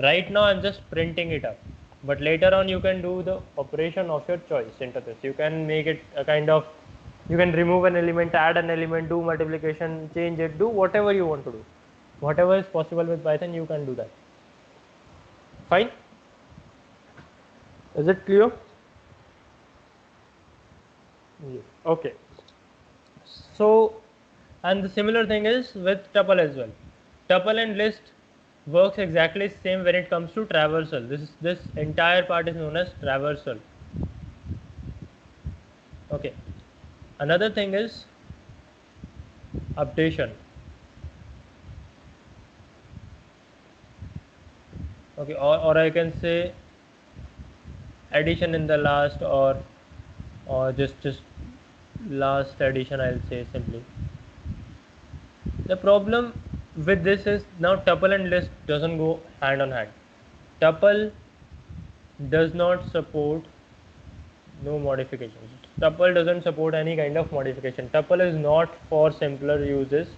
Right now I'm just printing it up, but later on you can do the operation of your choice into this. You can make it a kind of, you can remove an element, add an element, do multiplication, change it, do whatever you want to do. Whatever is possible with Python, you can do that. Fine? Is it clear? Yes. Okay. So, and the similar thing is with tuple as well. Tuple and list works exactly same when it comes to traversal. This entire part is known as traversal. Okay, another thing is updation. Okay, or I can say addition in the last, or just last addition, I'll say simply. The problem with this is now tuple and list doesn't go hand on hand. Tuple does not support no modifications. Tuple doesn't support any kind of modification. Tuple is not for simpler uses.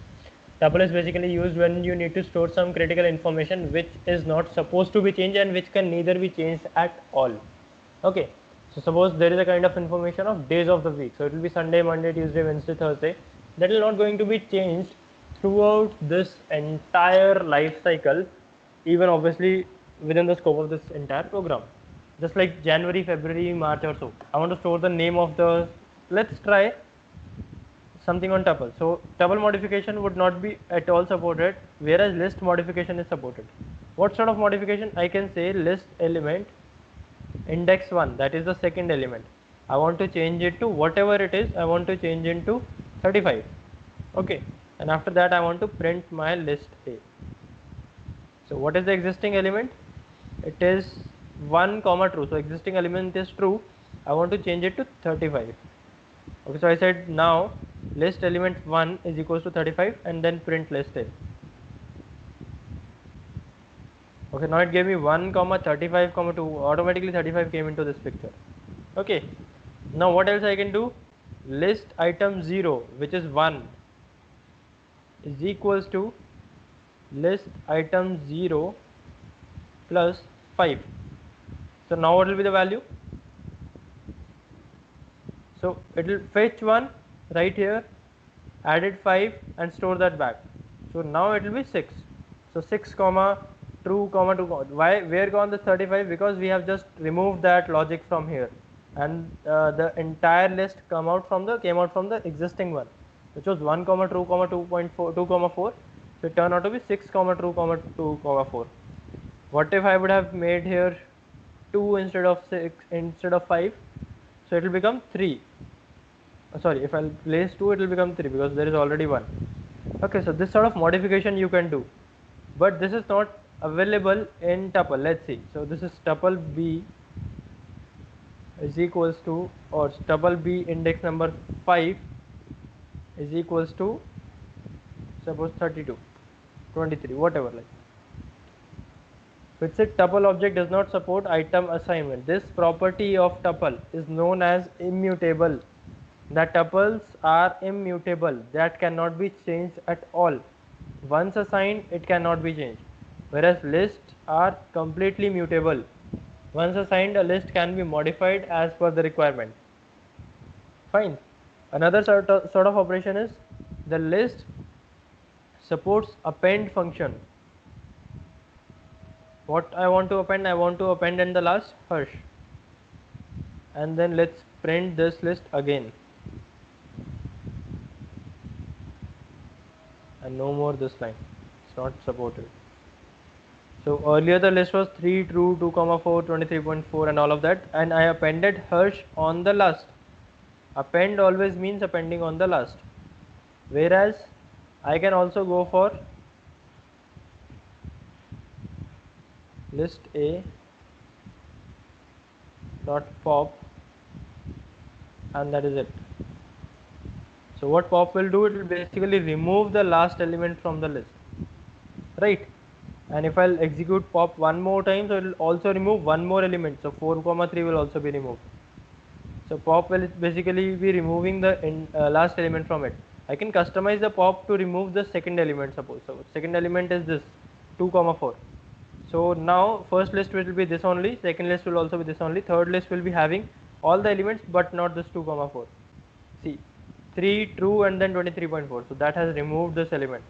Tuple is basically used when you need to store some critical information which is not supposed to be changed and which can neither be changed at all. Okay, so suppose there is a kind of information of days of the week. So it will be Sunday, Monday, Tuesday, Wednesday, Thursday. That is not going to be changed throughout this entire life cycle, even obviously within the scope of this entire program. Just like January, February, March or so. I want to store the name of the, let's try something on tuple. So tuple modification would not be at all supported, whereas list modification is supported. What sort of modification? I can say list element index 1, that is the second element. I want to change it to whatever it is, I want to change into 35. Okay, and after that I want to print my list A. So what is the existing element? It is 1 comma true. So existing element is true. I want to change it to 35. Okay, so I said now list element 1 is equals to 35 and then print list A. Okay, now it gave me 1 comma 35 comma 2, automatically 35 came into this picture. Okay, now what else I can do? List item 0, which is 1, is equals to list item 0 plus 5. So now what will be the value? So it will fetch 1 right here, added 5 and store that back. So now it will be 6. So 6 comma true comma 2 comma. Why, where gone the 35? Because we have just removed that logic from here, and the entire list came out from the existing one, which was 1 comma true comma 2.4 2 comma 4. So it turned out to be 6 comma true comma 2 comma 4. What if I would have made here 2 instead of 6 instead of 5? So it will become 3. Sorry, if I'll place 2, it will become 3 because there is already 1. Okay, so this sort of modification you can do, but this is not available in tuple. Let's see. So this is tuple B is equals to, or tuple B index number 5 is equals to suppose 32, 23, whatever, like. Which said tuple object does not support item assignment. This property of tuple is known as immutable. The tuples are immutable, that cannot be changed at all. Once assigned, it cannot be changed, whereas lists are completely mutable. Once assigned, a list can be modified as per the requirement. Fine. Another sort of operation is the list supports append function. What I want to append? I want to append in the last hash, and then let's print this list again, and no more this line, it's not supported. So earlier the list was 3 true 2 comma 4 23.4 and all of that, and I appended hash on the last. Append always means appending on the last, whereas I can also go for list A dot pop, and that is it. So what pop will do, it will basically remove the last element from the list, right? And if I'll execute pop one more time, so it will also remove one more element. So 4 comma 3 will also be removed. So pop will basically be removing the last element from it. I can customize the pop to remove the second element, suppose. So second element is this 2 comma 4. So now first list will be this only, second list will also be this only, third list will be having all the elements but not this 2 comma 4. See, 3 true and then 23.4. So that has removed this element.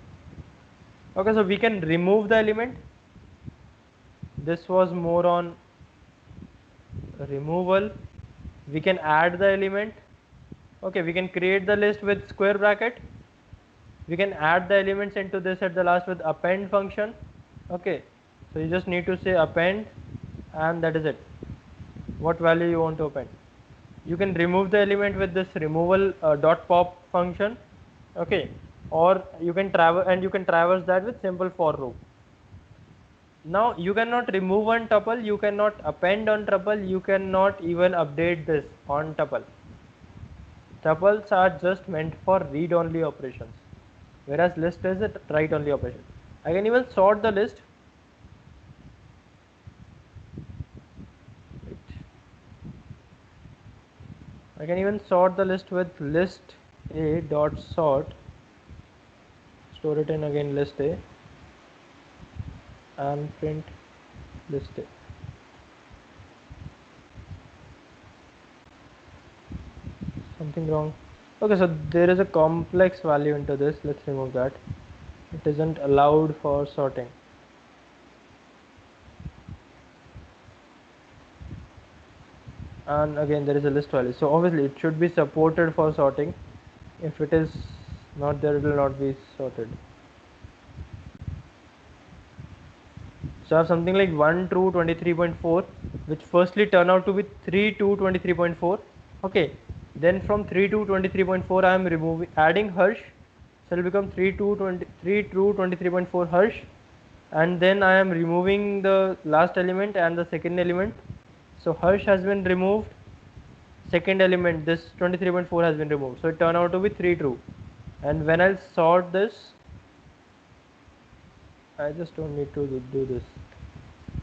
Okay, so we can remove the element. This was more on removal. We can add the element. Okay, we can create the list with square bracket. We can add the elements into this at the last with append function. Okay, so you just need to say append, and that is it. What value you want to append. You can remove the element with this removal dot pop function, okay, or you can traverse that with simple for loop. Now you cannot remove one tuple, you cannot append on tuple, you cannot even update this on tuple. Tuples are just meant for read only operations, whereas list is a write only operation. I can even sort the list. I can even sort the list with list a dot sort, store it in again list a, and print list a. Something wrong. Okay, so there is a complex value into this. Let's remove that. It isn't allowed for sorting. And again there is a list value, so obviously it should be supported for sorting. If it is not there, it will not be sorted. So I have something like 1 true 23.4, which firstly turn out to be 3 to 23.4. okay, then from 3 to 23.4 I am removing, adding harsh, so it will become 3 to 23 true 23.4 harsh, and then I am removing the last element and the second element. So harsh has been removed, second element this 23.4 has been removed, so it turned out to be 3 true. And when I'll sort this, I just don't need to do this.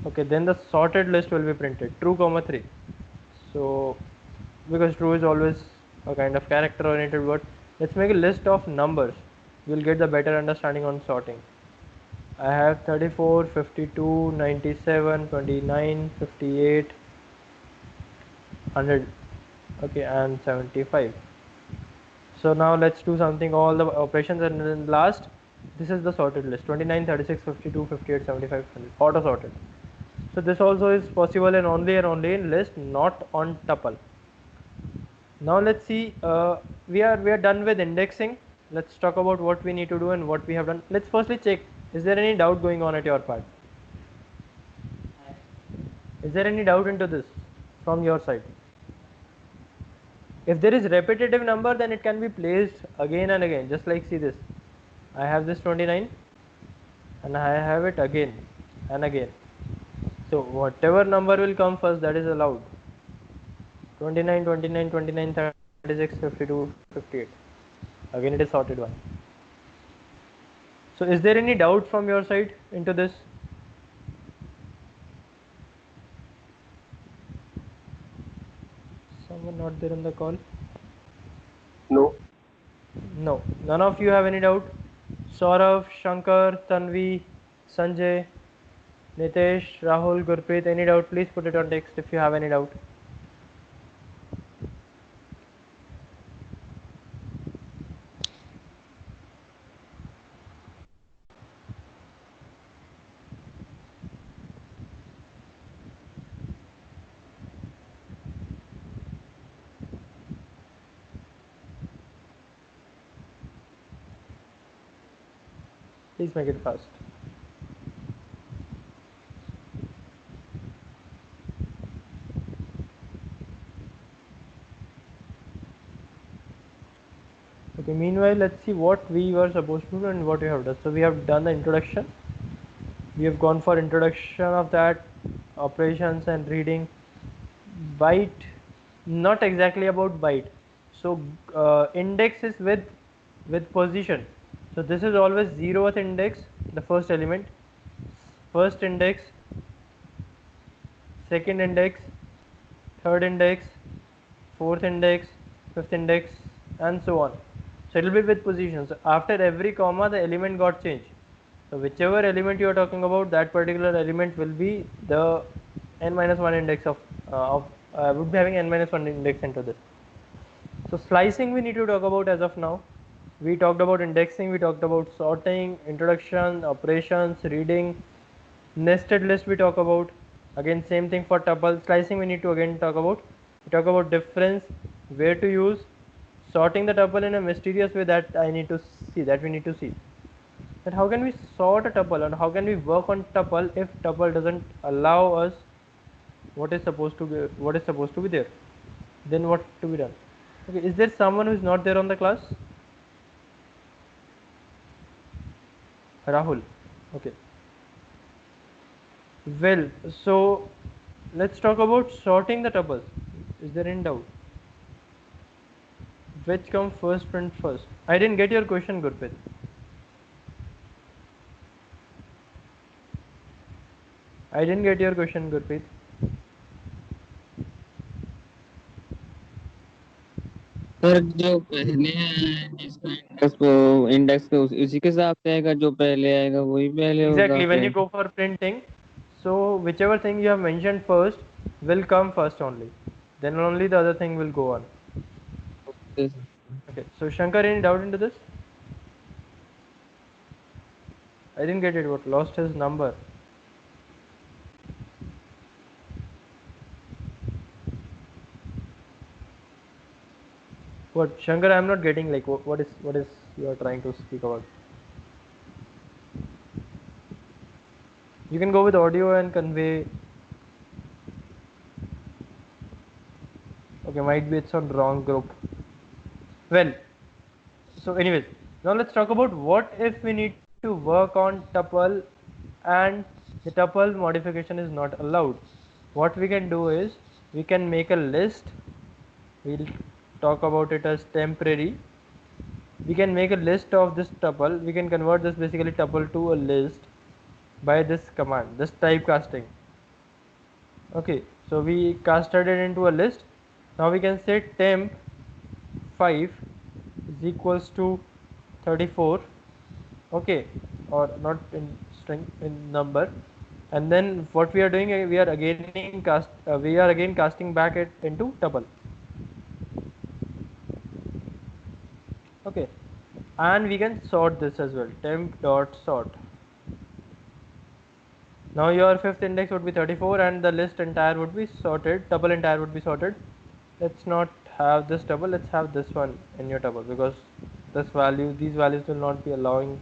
Okay, then the sorted list will be printed true comma 3. So because true is always a kind of character oriented word, let's make a list of numbers. You'll get the better understanding on sorting. I have 34, 52, 97, 29, 58, 100, okay, and 75. So now let's do something, all the operations, and then last, this is the sorted list: 29, 36, 52, 58, 75, 100, auto sorted. So this also is possible and only in list, not on tuple. Now let's see, we are done with indexing. Let's talk about what we need to do and what we have done. Let's firstly check, is there any doubt going on at your part? Is there any doubt into this from your side? If there is repetitive number, then it can be placed again and again, just like see this. I have this 29 and I have it again and again. So whatever number will come first, that is allowed. 29, 29, 29, 36, 52, 58. Again it is sorted one. So is there any doubt from your side into this? Someone not there on the call? No. No, none of you have any doubt? Saurav, Shankar, Tanvi, Sanjay, Nitesh, Rahul, Gurpreet, any doubt? Please put it on text if you have any doubt. Please make it fast. Okay, meanwhile, let's see what we were supposed to do and what we have done. So we have done the introduction. We have gone for introduction of that, operations and reading. Byte, not exactly about byte. So index is with position. So this is always 0th index, the first element, first index, second index, third index, fourth index, fifth index, and so on. So it will be with position. So after every comma, the element got changed. So whichever element you are talking about, that particular element will be the n-1 index would be having n-1 index into this. So slicing we need to talk about as of now. We talked about indexing, we talked about sorting, introduction, operations, reading, nested list we talk about. Again same thing for tuple. Slicing we need to again talk about. We talk about difference, where to use, sorting the tuple in a mysterious way that we need to see. That how can we sort a tuple and how can we work on tuple if tuple doesn't allow us what is supposed to be there. Then what to be done? Okay, is there someone who is not there on the class? Rahul. Okay. Well, so let's talk about sorting the tuples. Is there any doubt? Which comes first, print first? I didn't get your question, Gurpreet. I didn't get your question, Gurpreet. Sir जो पहले है जिसका index पे उसी के हिसाब से आएगा, जो पहले आएगा वही पहले होगा Exactly, when you फिर। go for printing, so whichever thing you have mentioned first will come first only. Then only the other thing will go on. Okay, so Shankar, any doubt into this? I didn't get it. What, lost his number? What, Shankar? I am not getting. Like, what is you are trying to speak about? You can go with audio and convey. Okay, might be it's on wrong group. Well, so anyways, now let's talk about what if we need to work on tuple and the tuple modification is not allowed. What we can do is we can make a list. We'll talk about it as temporary. We can make a list of this tuple. We can convert this basically tuple to a list by this command, this typecasting. Okay, so we casted it into a list. Now we can say temp 5 is equals to 34. Okay, or not in string, in number. And then what we are doing, we are again casting back it into tuple. Okay, and we can sort this as well, temp dot sort. Now your fifth index would be 34 and the list entire would be sorted, tuple entire would be sorted. Let's not have this tuple, let's have this one in your tuple, because these values will not be allowing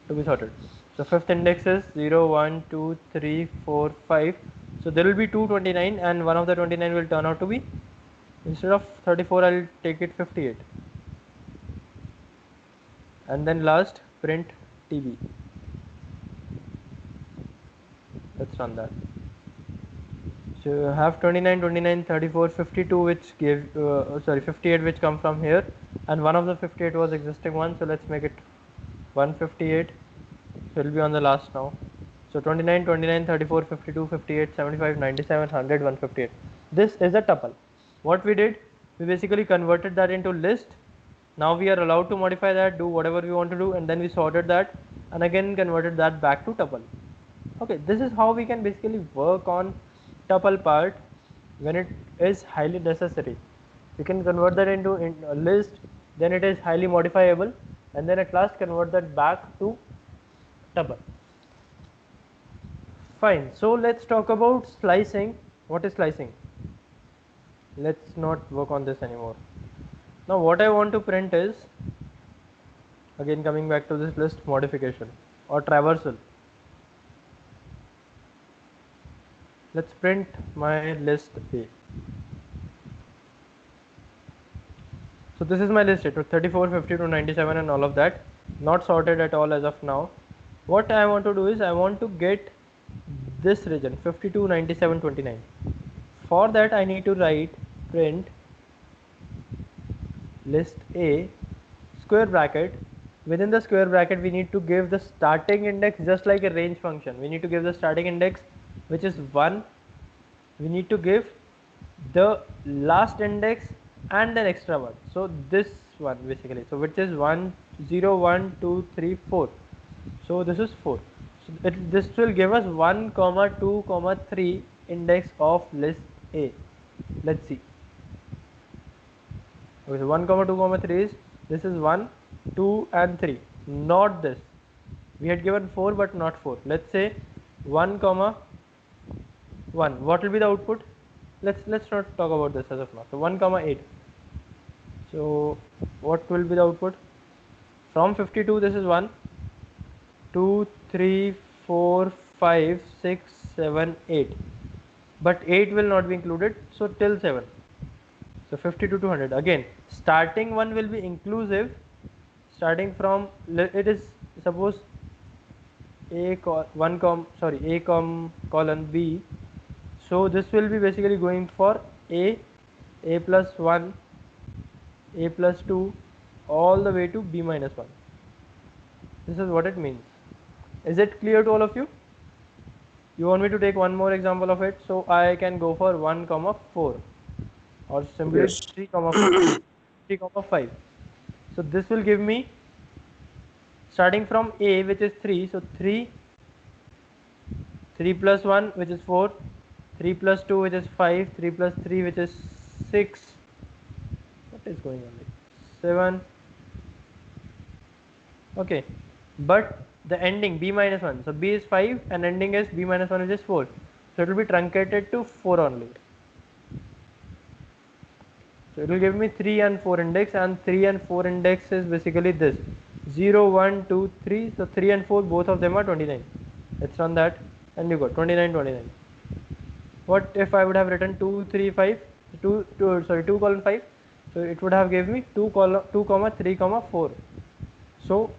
to be sorted. So fifth index is 0, 1, 2, 3, 4, 5. So there will be 229 and one of the 29 will turn out to be, instead of 34 I'll take it 58. And then last, print TB. Let's run that. So you have 29, 29, 34, 52 which gave 58 which come from here, and one of the 58 was existing one, so let's make it 158. So it will be on the last now. So 29, 29, 34, 52, 58, 75, 97, 100, 158. This is a tuple. What we did, we basically converted that into list. Now we are allowed to modify that, do whatever we want to do, and then we sorted that and again converted that back to tuple. Okay, this is how we can basically work on tuple part when it is highly necessary. We can convert that into a list, then it is highly modifiable, and then at last convert that back to tuple. Fine, so let's talk about slicing. What is slicing? Let's not work on this anymore. Now what I want to print is, again coming back to this list modification or traversal. Let's print my list A. So this is my list, it was 34, 50 to 97 and all of that, not sorted at all as of now. What I want to do is I want to get this region 52, 97, 29. For that I need to write print list A square bracket. Within the square bracket we need to give the starting index, just like a range function. We need to give the starting index which is 1. We need to give the last index and an extra one. So this one basically, so which is 1, 0, 1, 2, 3, 4. So this is 4. So this will give us 1, 2, 3 index of list A. Let's see. Okay, so 1, 2, 3 is, this is 1, 2 and 3, not this. We had given 4 but not 4. Let's say 1, 1. What will be the output? Let's not talk about this as of now. So 1, 8. So what will be the output? From 52 this is 1, 2, 3, 4, 5, 6, 7, 8. But 8 will not be included, so till 7. So 50 to 200. Again, starting one will be inclusive. Starting from, it is suppose a colon b. So this will be basically going for a plus 1, a plus 2, all the way to b minus 1. This is what it means. Is it clear to all of you? You want me to take one more example of it? So I can go for 1 comma 4 or simply Yes. 3 comma 4, 3 comma 5. So this will give me, starting from a, which is 3, so 3 plus 1, which is 4, 3 plus 2, which is 5, 3 plus 3, which is 6. What is going on? 7. Okay, but the ending b minus 1, so b is 5 and ending is b minus 1, which is 4. So it will be truncated to 4 only. So it will give me 3 and 4 index, and 3 and 4 index is basically this 0, 1, 2, 3. So 3 and 4, both of them are 29. Let's run that, and you got 29, 29. What if I would have written 2, 3, 5, 2 colon 5? So it would have given me 2 comma 3 comma 4. So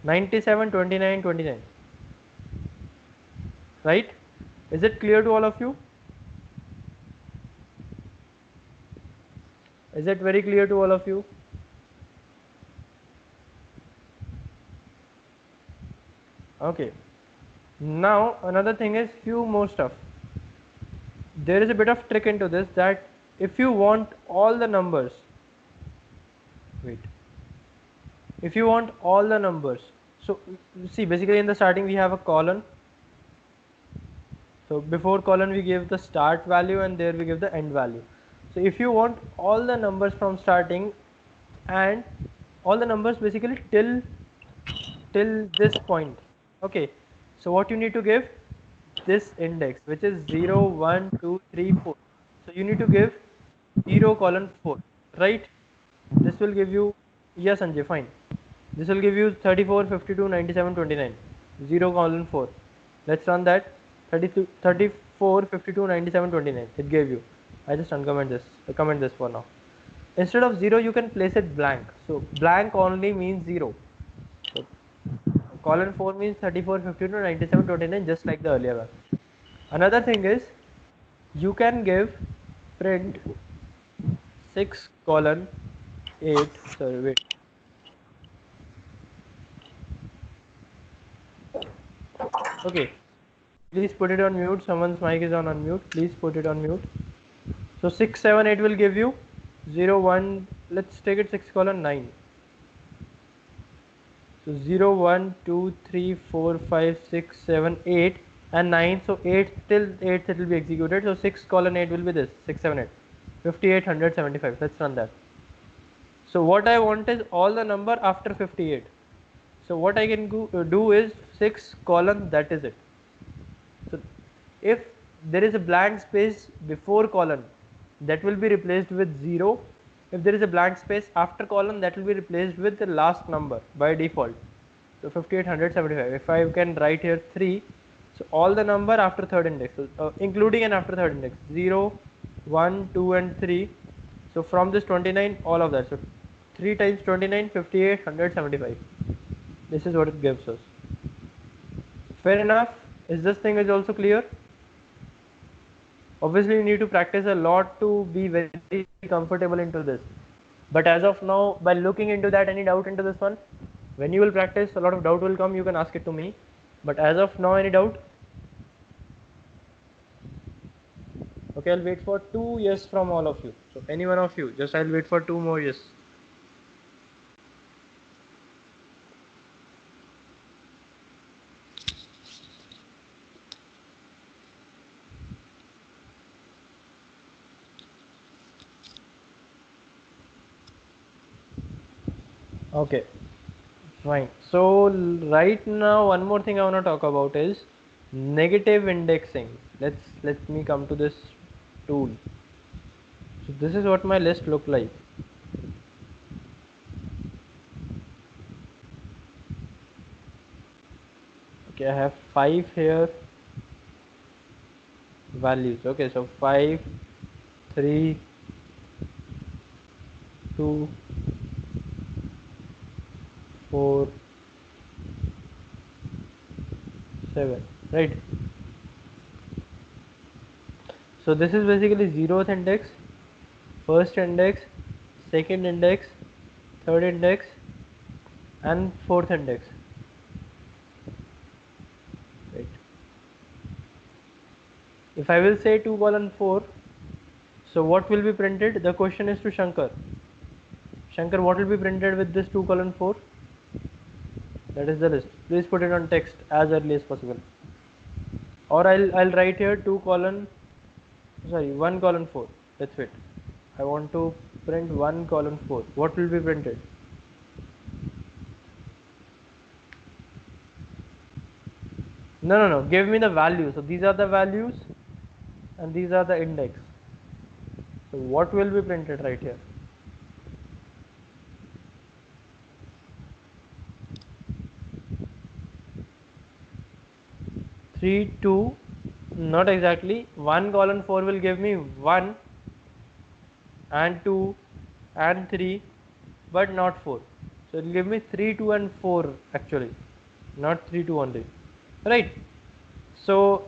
97, 29, 29. Right? Is it clear to all of you? Is it very clear to all of you? Okay. Now another thing is few more stuff. There is a bit of trick into this, that if you want all the numbers, if you want all the numbers, so see, basically in the starting we have a colon. So before colon we give the start value, and there we give the end value. So if you want all the numbers from starting and all the numbers basically till this point, okay, so what you need to give, this index, which is 0, 1, 2, 3, 4. So you need to give 0 colon 4, right? This will give you, yes Sanjay, fine. This will give you 34, 52, 97, 29. 0 colon 4. Let's run that. 32, 34, 52, 97, 29. It gave you. I just uncomment this. Comment this for now. Instead of 0, you can place it blank. So blank only means 0. So colon 4 means 34, 52, 97, 29, just like the earlier one. Another thing is, you can give print 6 colon 8. Sorry, wait. Okay. Please put it on mute. Someone's mic is on mute. Please put it on mute. So 6, 7, 8 will give you 0, 1. Let's take it 6 colon 9. So 0, 1, 2, 3, 4, 5, 6, 7, 8 and 9. So 8 till 8 it will be executed. So 6 colon 8 will be this 6, 7, 8. 58, 175. Let's run that. So what I want is all the number after 58. So what I can do is 6 colon, that is it. So if there is a blank space before colon, that will be replaced with 0. If there is a blank space after colon, that will be replaced with the last number by default. So 58, 175. If I can write here 3, so all the number after third index, including and after third index, 0, 1, 2 and 3. So from this 29, all of that. So 3 times 29, 58, 175. This is what it gives us. Fair enough. Is this thing is also clear? Obviously you need to practice a lot to be very comfortable into this, but as of now, by looking into that, any doubt into this one? When you will practice, a lot of doubt will come. You can ask it to me, but as of now, any doubt? Okay, I'll wait for 2 yes from all of you. So any one of you, just I'll wait for 2 more yes. Okay, fine. So right now, one more thing I want to talk about is negative indexing. Let me come to this tool. So this is what my list look like. Okay, I have 5 here values. Okay, so 5, 3, 2, 4, 7, right? So this is basically 0th index, first index, second index, third index, and fourth index, right? If I will say 2 colon 4, so what will be printed? The question is to Shankar. Shankar, what will be printed with this 2 colon 4? That is the list. Please put it on text as early as possible. Or I'll write here 1 colon 4. That's it. I want to print 1 colon 4. What will be printed? No. Give me the value. So these are the values and these are the index. So what will be printed right here? 3, 2, not exactly. 1 colon 4 will give me 1 and 2 and 3, but not 4. So it will give me 3, 2 and 4 actually, not 3, 2 only, right? So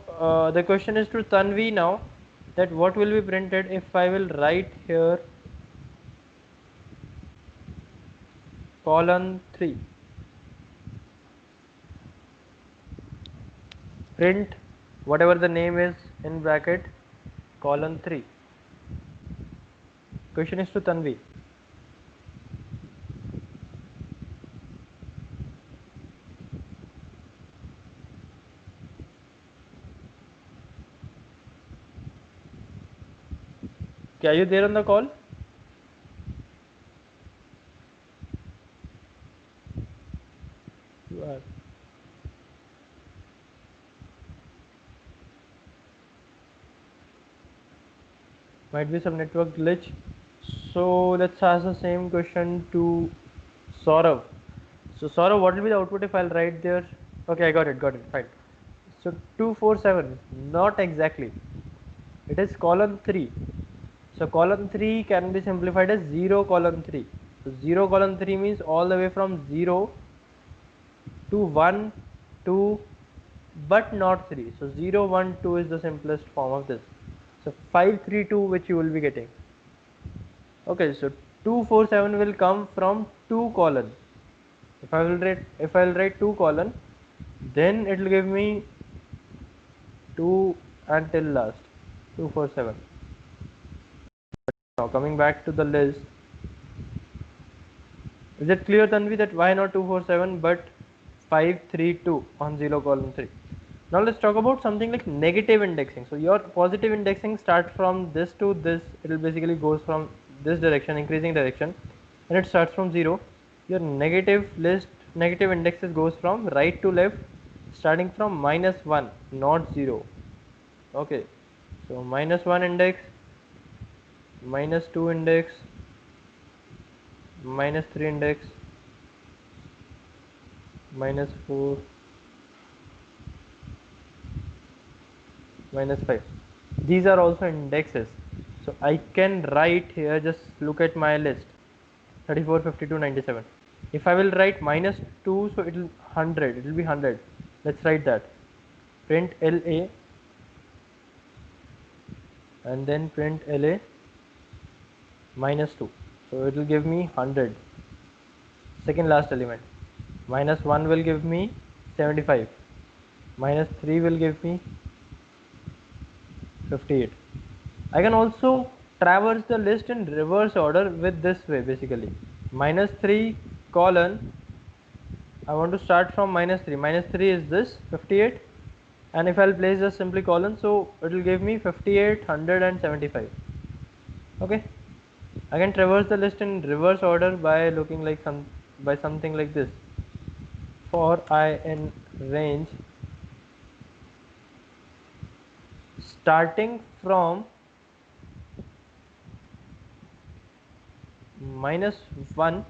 the question is to Tanvi now, that what will be printed if I will write here colon 3. Print whatever the name is in bracket colon 3. Question is to Tanvi. Okay, are you there on the call? You are. Might be some network glitch. So let's ask the same question to Saurav. So Saurav, what will be the output if I'll write there? Okay, I got it, fine. So 247, not exactly. It is colon 3. So colon 3 can be simplified as 0 colon 3. So 0 colon 3 means all the way from 0 to 1, 2, but not 3. So 0, 1, 2 is the simplest form of this. So 5, 3, 2, which you will be getting. Okay, so 247 will come from 2 colon. If I will write 2 colon, then it will give me 2 until last 247. Now coming back to the list, is it clear, Tanvi, that why not 247 but 532 on 0 colon 3? Now let's talk about something like negative indexing. So your positive indexing starts from this to this. It will basically goes from this direction, increasing direction, and it starts from 0. Your negative indexes goes from right to left, starting from -1, not 0. Okay, so -1 index, -2 index, -3 index, -4, -5. These are also indexes. So I can write here, just look at my list, 34, 52, 97. If I will write -2, so it will 100, it will be 100. Let's write that. Print LA and then print LA -2. So it will give me 100. Second last element. -1 will give me 75. -3 will give me 58. I can also traverse the list in reverse order with this way basically. -3 colon, I want to start from -3. -3 is this 58, and if I'll place just simply colon, so it will give me 58, 100 and 75. Okay, I can traverse the list in reverse order by looking like something like this. For I in range starting from -1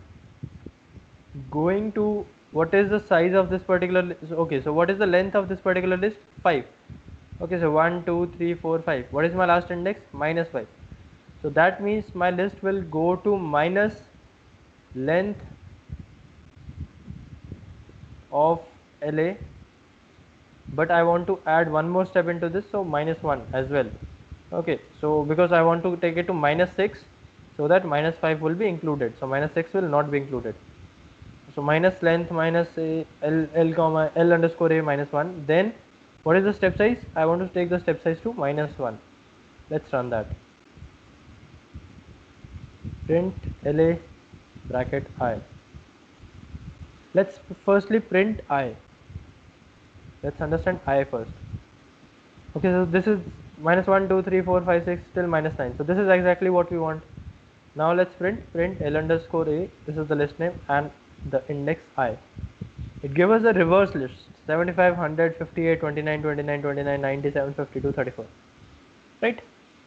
going to, what is the size of this particular list? Okay, so what is the length of this particular list? 5. Okay, so 1, 2, 3, 4, 5. What is my last index? -5. So that means my list will go to length of LA, but I want to add one more step into this, so -1 as well. Okay, so because I want to take it to -6, so that -5 will be included, so -6 will not be included. So minus length minus L comma L underscore A -1. Then what is the step size? I want to take the step size to -1. Let's run that. Print LA bracket I. Let's firstly print I. Let's understand I first. Okay, so this is -1, 2, 3, 4, 5, 6 till -9. So this is exactly what we want. Now let's print L underscore A. This is the list name and the index I. It gives us a reverse list: 75, 100, 58, 29, 29, 29, 97, 52, 34. Right?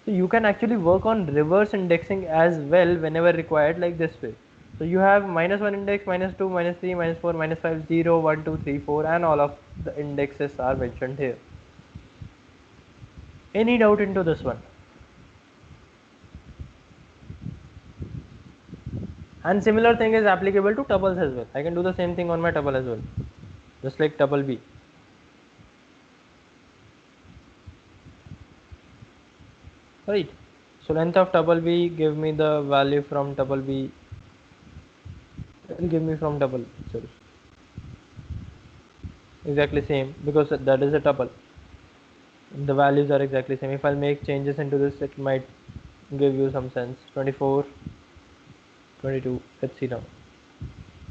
So you can actually work on reverse indexing as well whenever required, like this way. So you have -1 index, -2, -3, -4, -5, 0, 1, 2, 3, 4, and all of the indexes are mentioned here. Any doubt into this one? And similar thing is applicable to tuples as well. I can do the same thing on my tuple as well, just like tuple B. Right. So length of tuple B, give me the value from tuple B. It will give me from tuple. Sorry. Exactly same, because that is a tuple. The values are exactly same. If I'll make changes into this, it might give you some sense. 24, 22. Let's see now.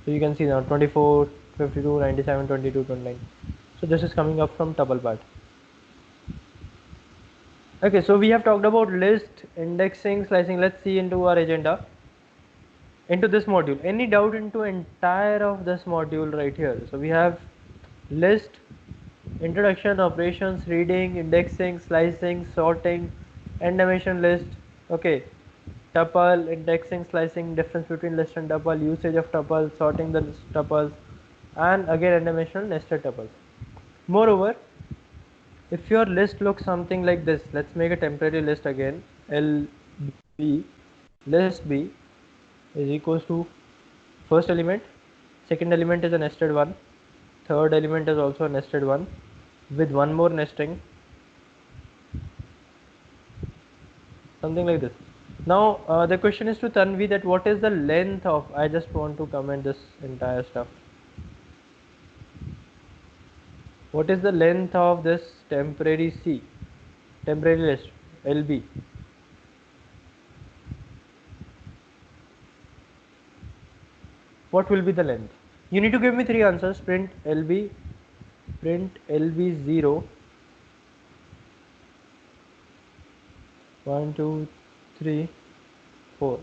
So you can see now 24, 52, 97, 22, 29. So this is coming up from tuple part. Okay, so we have talked about list, indexing, slicing. Let's see into our agenda, into this module. Any doubt into entire of this module right here? So we have list, introduction, operations, reading, indexing, slicing, sorting, animation list. Okay, tuple, indexing, slicing, difference between list and tuple, usage of tuple, sorting the tuples, and again animation nested tuples. Moreover, if your list looks something like this, let's make a temporary list again. LB, list B is equals to first element, second element is a nested one, third element is also a nested one with one more nesting, something like this. Now the question is to Tanvi that what is the length of, I just want to comment this entire stuff. What is the length of this temporary C, temporary list LB? What will be the length? You need to give me three answers. Print LB 0, 1, 2, 3, 4.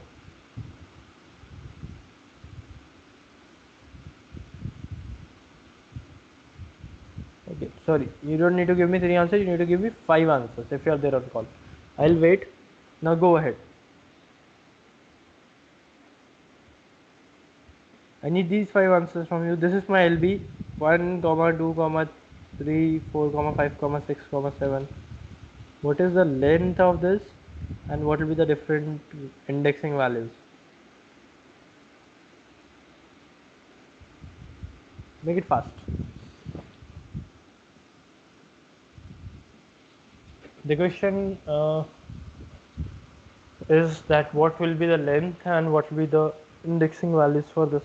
Okay, sorry, you don't need to give me three answers, you need to give me 5 answers if you are there on call. I'll wait. Now go ahead. I need these 5 answers from you. This is my LB 1, 2, 3, 4, 5, 6, 7. What is the length of this and what will be the different indexing values? Make it fast. The question is that what will be the length and what will be the indexing values for this.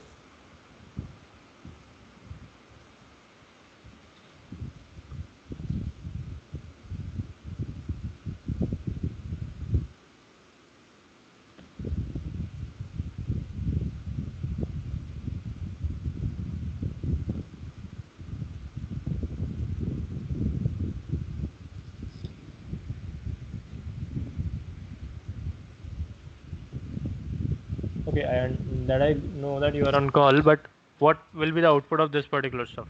Okay, I know that you are on call, but what will be the output of this particular stuff?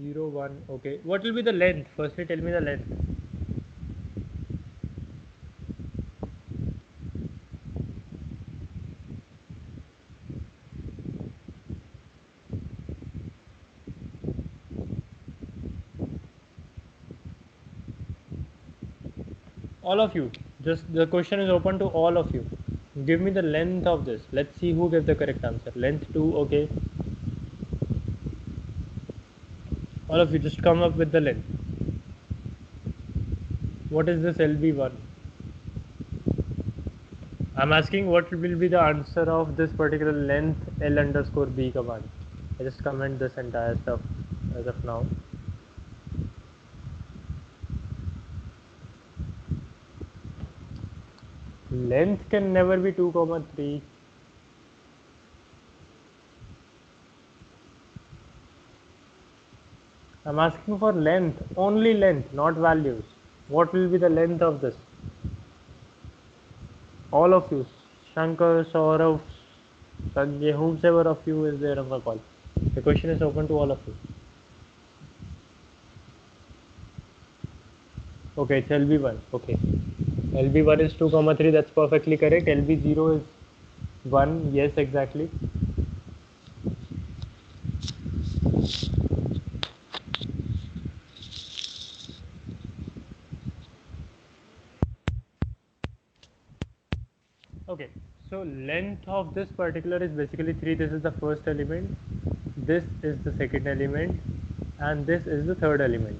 0, 1. Okay, what will be the length? Firstly, tell me the length. all of you, just the question is open to all of you. Give me the length of this. Let's see who gave the correct answer. Length 2. Okay, all of you just come up with the length. What is this LB1? I'm asking what will be the answer of this particular length L underscore B command. I just comment this entire stuff as of now. Length can never be 2,3. I'm asking for length, only length, not values. What will be the length of this? All of you, Shankar, Saurav, Sanjay, whomsoever of you is there on the call. The question is open to all of you. Okay, it's LB1. Okay, LB1 is 2,3. That's perfectly correct. LB0 is 1. Yes, exactly. Okay, so length of this particular is basically 3. This is the first element, this is the second element, and this is the third element.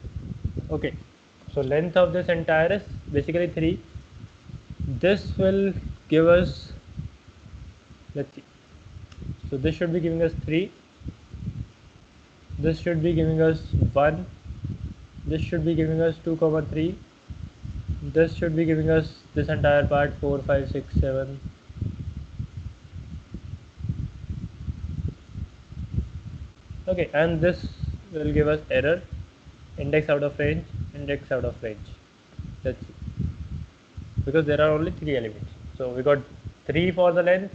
Okay, so length of this entire is basically 3. This will give us, let's see, so this should be giving us 3, this should be giving us 1, this should be giving us 2,3, this should be giving us this entire part 4, 5, 6, 7. Okay, and this will give us error, index out of range, index out of range. Let's see, because there are only 3 elements. So we got 3 for the length,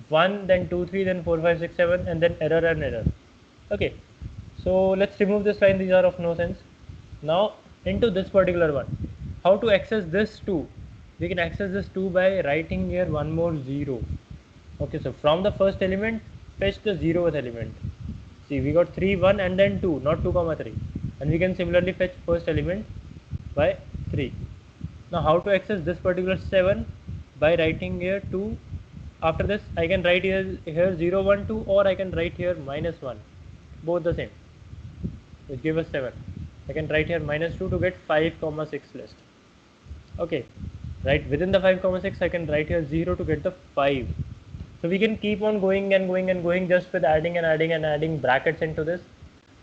1, then 2, 3, then 4, 5, 6, 7, and then error and error. Okay, so let's remove this line. These are of no sense. Now into this particular one, how to access this 2? We can access this 2 by writing here one more 0. Okay, so from the first element, fetch the 0th element. See, we got 3, 1, and then 2, not 2,3. And we can similarly fetch first element by 3. Now how to access this particular 7? By writing here 2. After this I can write here 0, 1, 2, or I can write here -1. Both the same, which give us 7. I can write here -2 to get 5, 6 list. Okay, right within the 5, 6 I can write here 0 to get the 5. So we can keep on going and going and going just with adding and adding and adding brackets into this,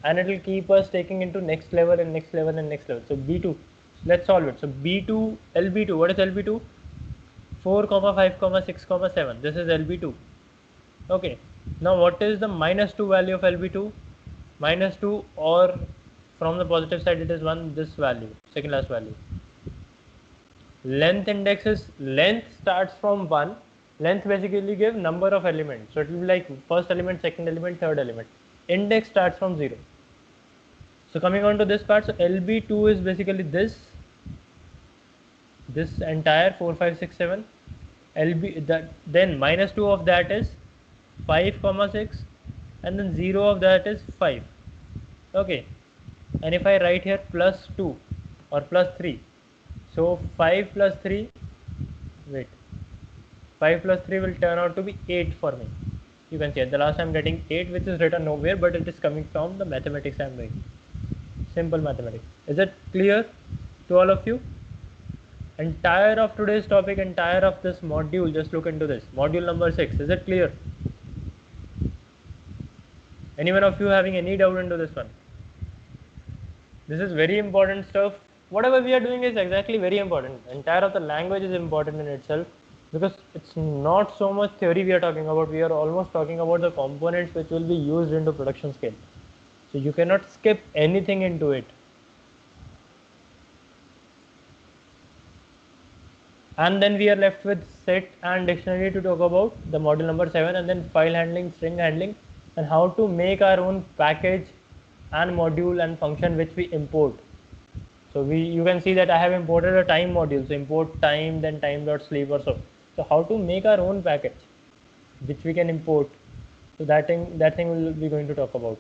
and it will keep us taking into next level and next level and next level. So B2, let's solve it. So B2, LB2, what is LB2? 4, 5, 6, 7. This is LB2. Okay, now what is the -2 value of LB2? -2, or from the positive side it is 1, this value, second last value. Length index is, length starts from 1. Length basically gives number of elements, so it will be like first element, second element, third element. Index starts from 0. So coming on to this part, so LB2 is basically this entire 4, 5, 6, 7. LB, that then -2 of that is 5, 6, and then 0 of that is 5. Okay, and if I write here +2 or +3, so 5 plus 3, wait, 5 plus 3 will turn out to be 8 for me. You can see at the last I'm getting 8, which is written nowhere, but it is coming from the mathematics I'm doing. Simple mathematics. Is it clear to all of you? Entire of today's topic, entire of this module, just look into this. Module number 6. Is it clear? Anyone of you having any doubt into this one? This is very important stuff. Whatever we are doing is exactly very important. Entire of the language is important in itself, because it's not so much theory we are talking about. We are almost talking about the components which will be used into production scale. So you cannot skip anything into it. And then we are left with set and dictionary to talk about the module number 7, and then file handling, string handling, and how to make our own package and module and function which we import. So you can see that I have imported a time module. So import time, then time.sleep or so. So how to make our own package which we can import. So that thing we'll be going to talk about.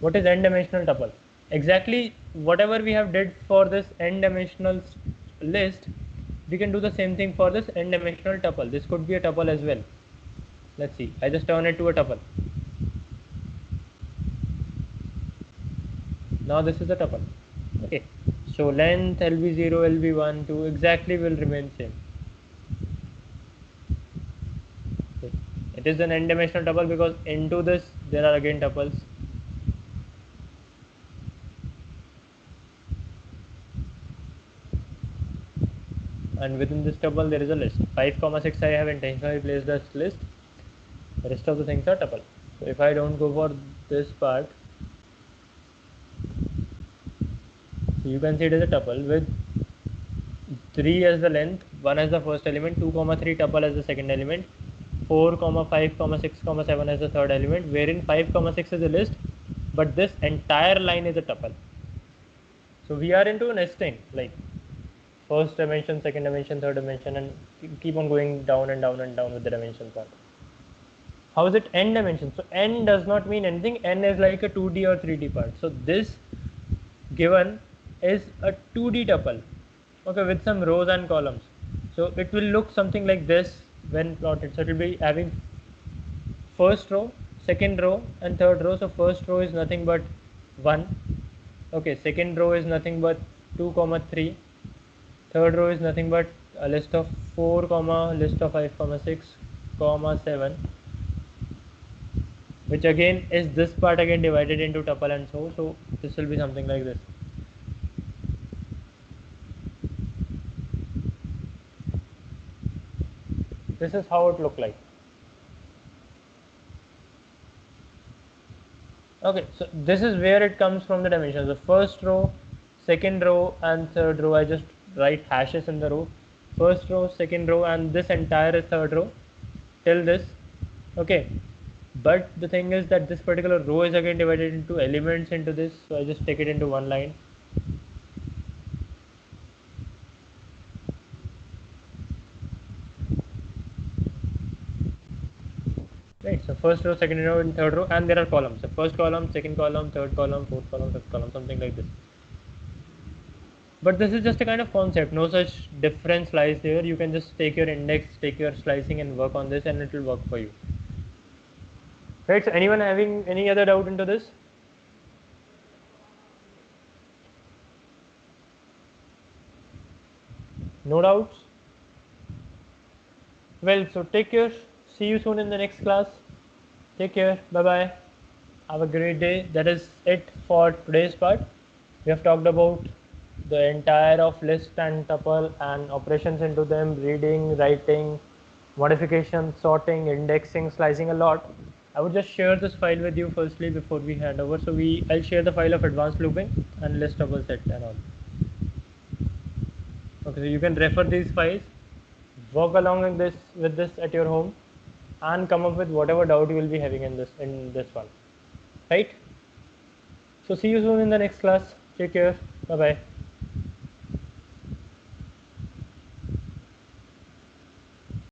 What is n-dimensional tuple? Exactly whatever we have did for this n-dimensional list, we can do the same thing for this n-dimensional tuple. This could be a tuple as well. Let's see, I just turn it to a tuple. Now this is a tuple. Okay, so length LB0, LB1, 2 exactly will remain same. Okay. It is an n-dimensional tuple because into this there are again tuples. And within this tuple there is a list. 5, 6 I have intentionally placed as list. The rest of the things are tuple. So if I don't go for this part, you can see it as a tuple with 3 as the length, 1 as the first element, 2, 3 tuple as the second element, 4, 5, 6, 7 as the third element, wherein 5, 6 is a list, but this entire line is a tuple. So we are into nesting, like first dimension, second dimension, third dimension, and keep on going down and down and down with the dimension part. How is it n dimension? So n does not mean anything. N is like a 2D or 3D part. So this given is a 2D tuple, okay, with some rows and columns. So it will look something like this when plotted. So it will be having first row, second row, and third row. So first row is nothing but 1. Okay, second row is nothing but 2, 3. Third row is nothing but a list of 4, list of 5, 6, 7, which again is this part again divided into tuple and so this will be something like this. This is how it look like. Okay, so this is where it comes from, the dimensions. The first row, second row, and third row. I just write hashes in the row. First row, second row, and this entire is third row till this. Okay, but the thing is that this particular row is again divided into elements into this, so I just take it into one line. Right, so first row, second row, and third row, and there are columns. So first column, second column, third column, fourth column, fifth column, something like this. But this is just a kind of concept. No such difference lies there. You can just take your index, take your slicing, and work on this, and it will work for you. Right. So anyone having any other doubt into this? No doubts? Well, so take care. See you soon in the next class. Take care. Bye bye. Have a great day. That is it for today's part. We have talked about the entire of list and tuple and operations into them, reading, writing, modification, sorting, indexing, slicing, a lot. I would just share this file with you firstly before we hand over. So I'll share the file of advanced looping and list tuple set and all. Okay, so you can refer these files, work along with this at your home, and come up with whatever doubt you will be having in this one. Right? So see you soon in the next class. Take care. Bye bye.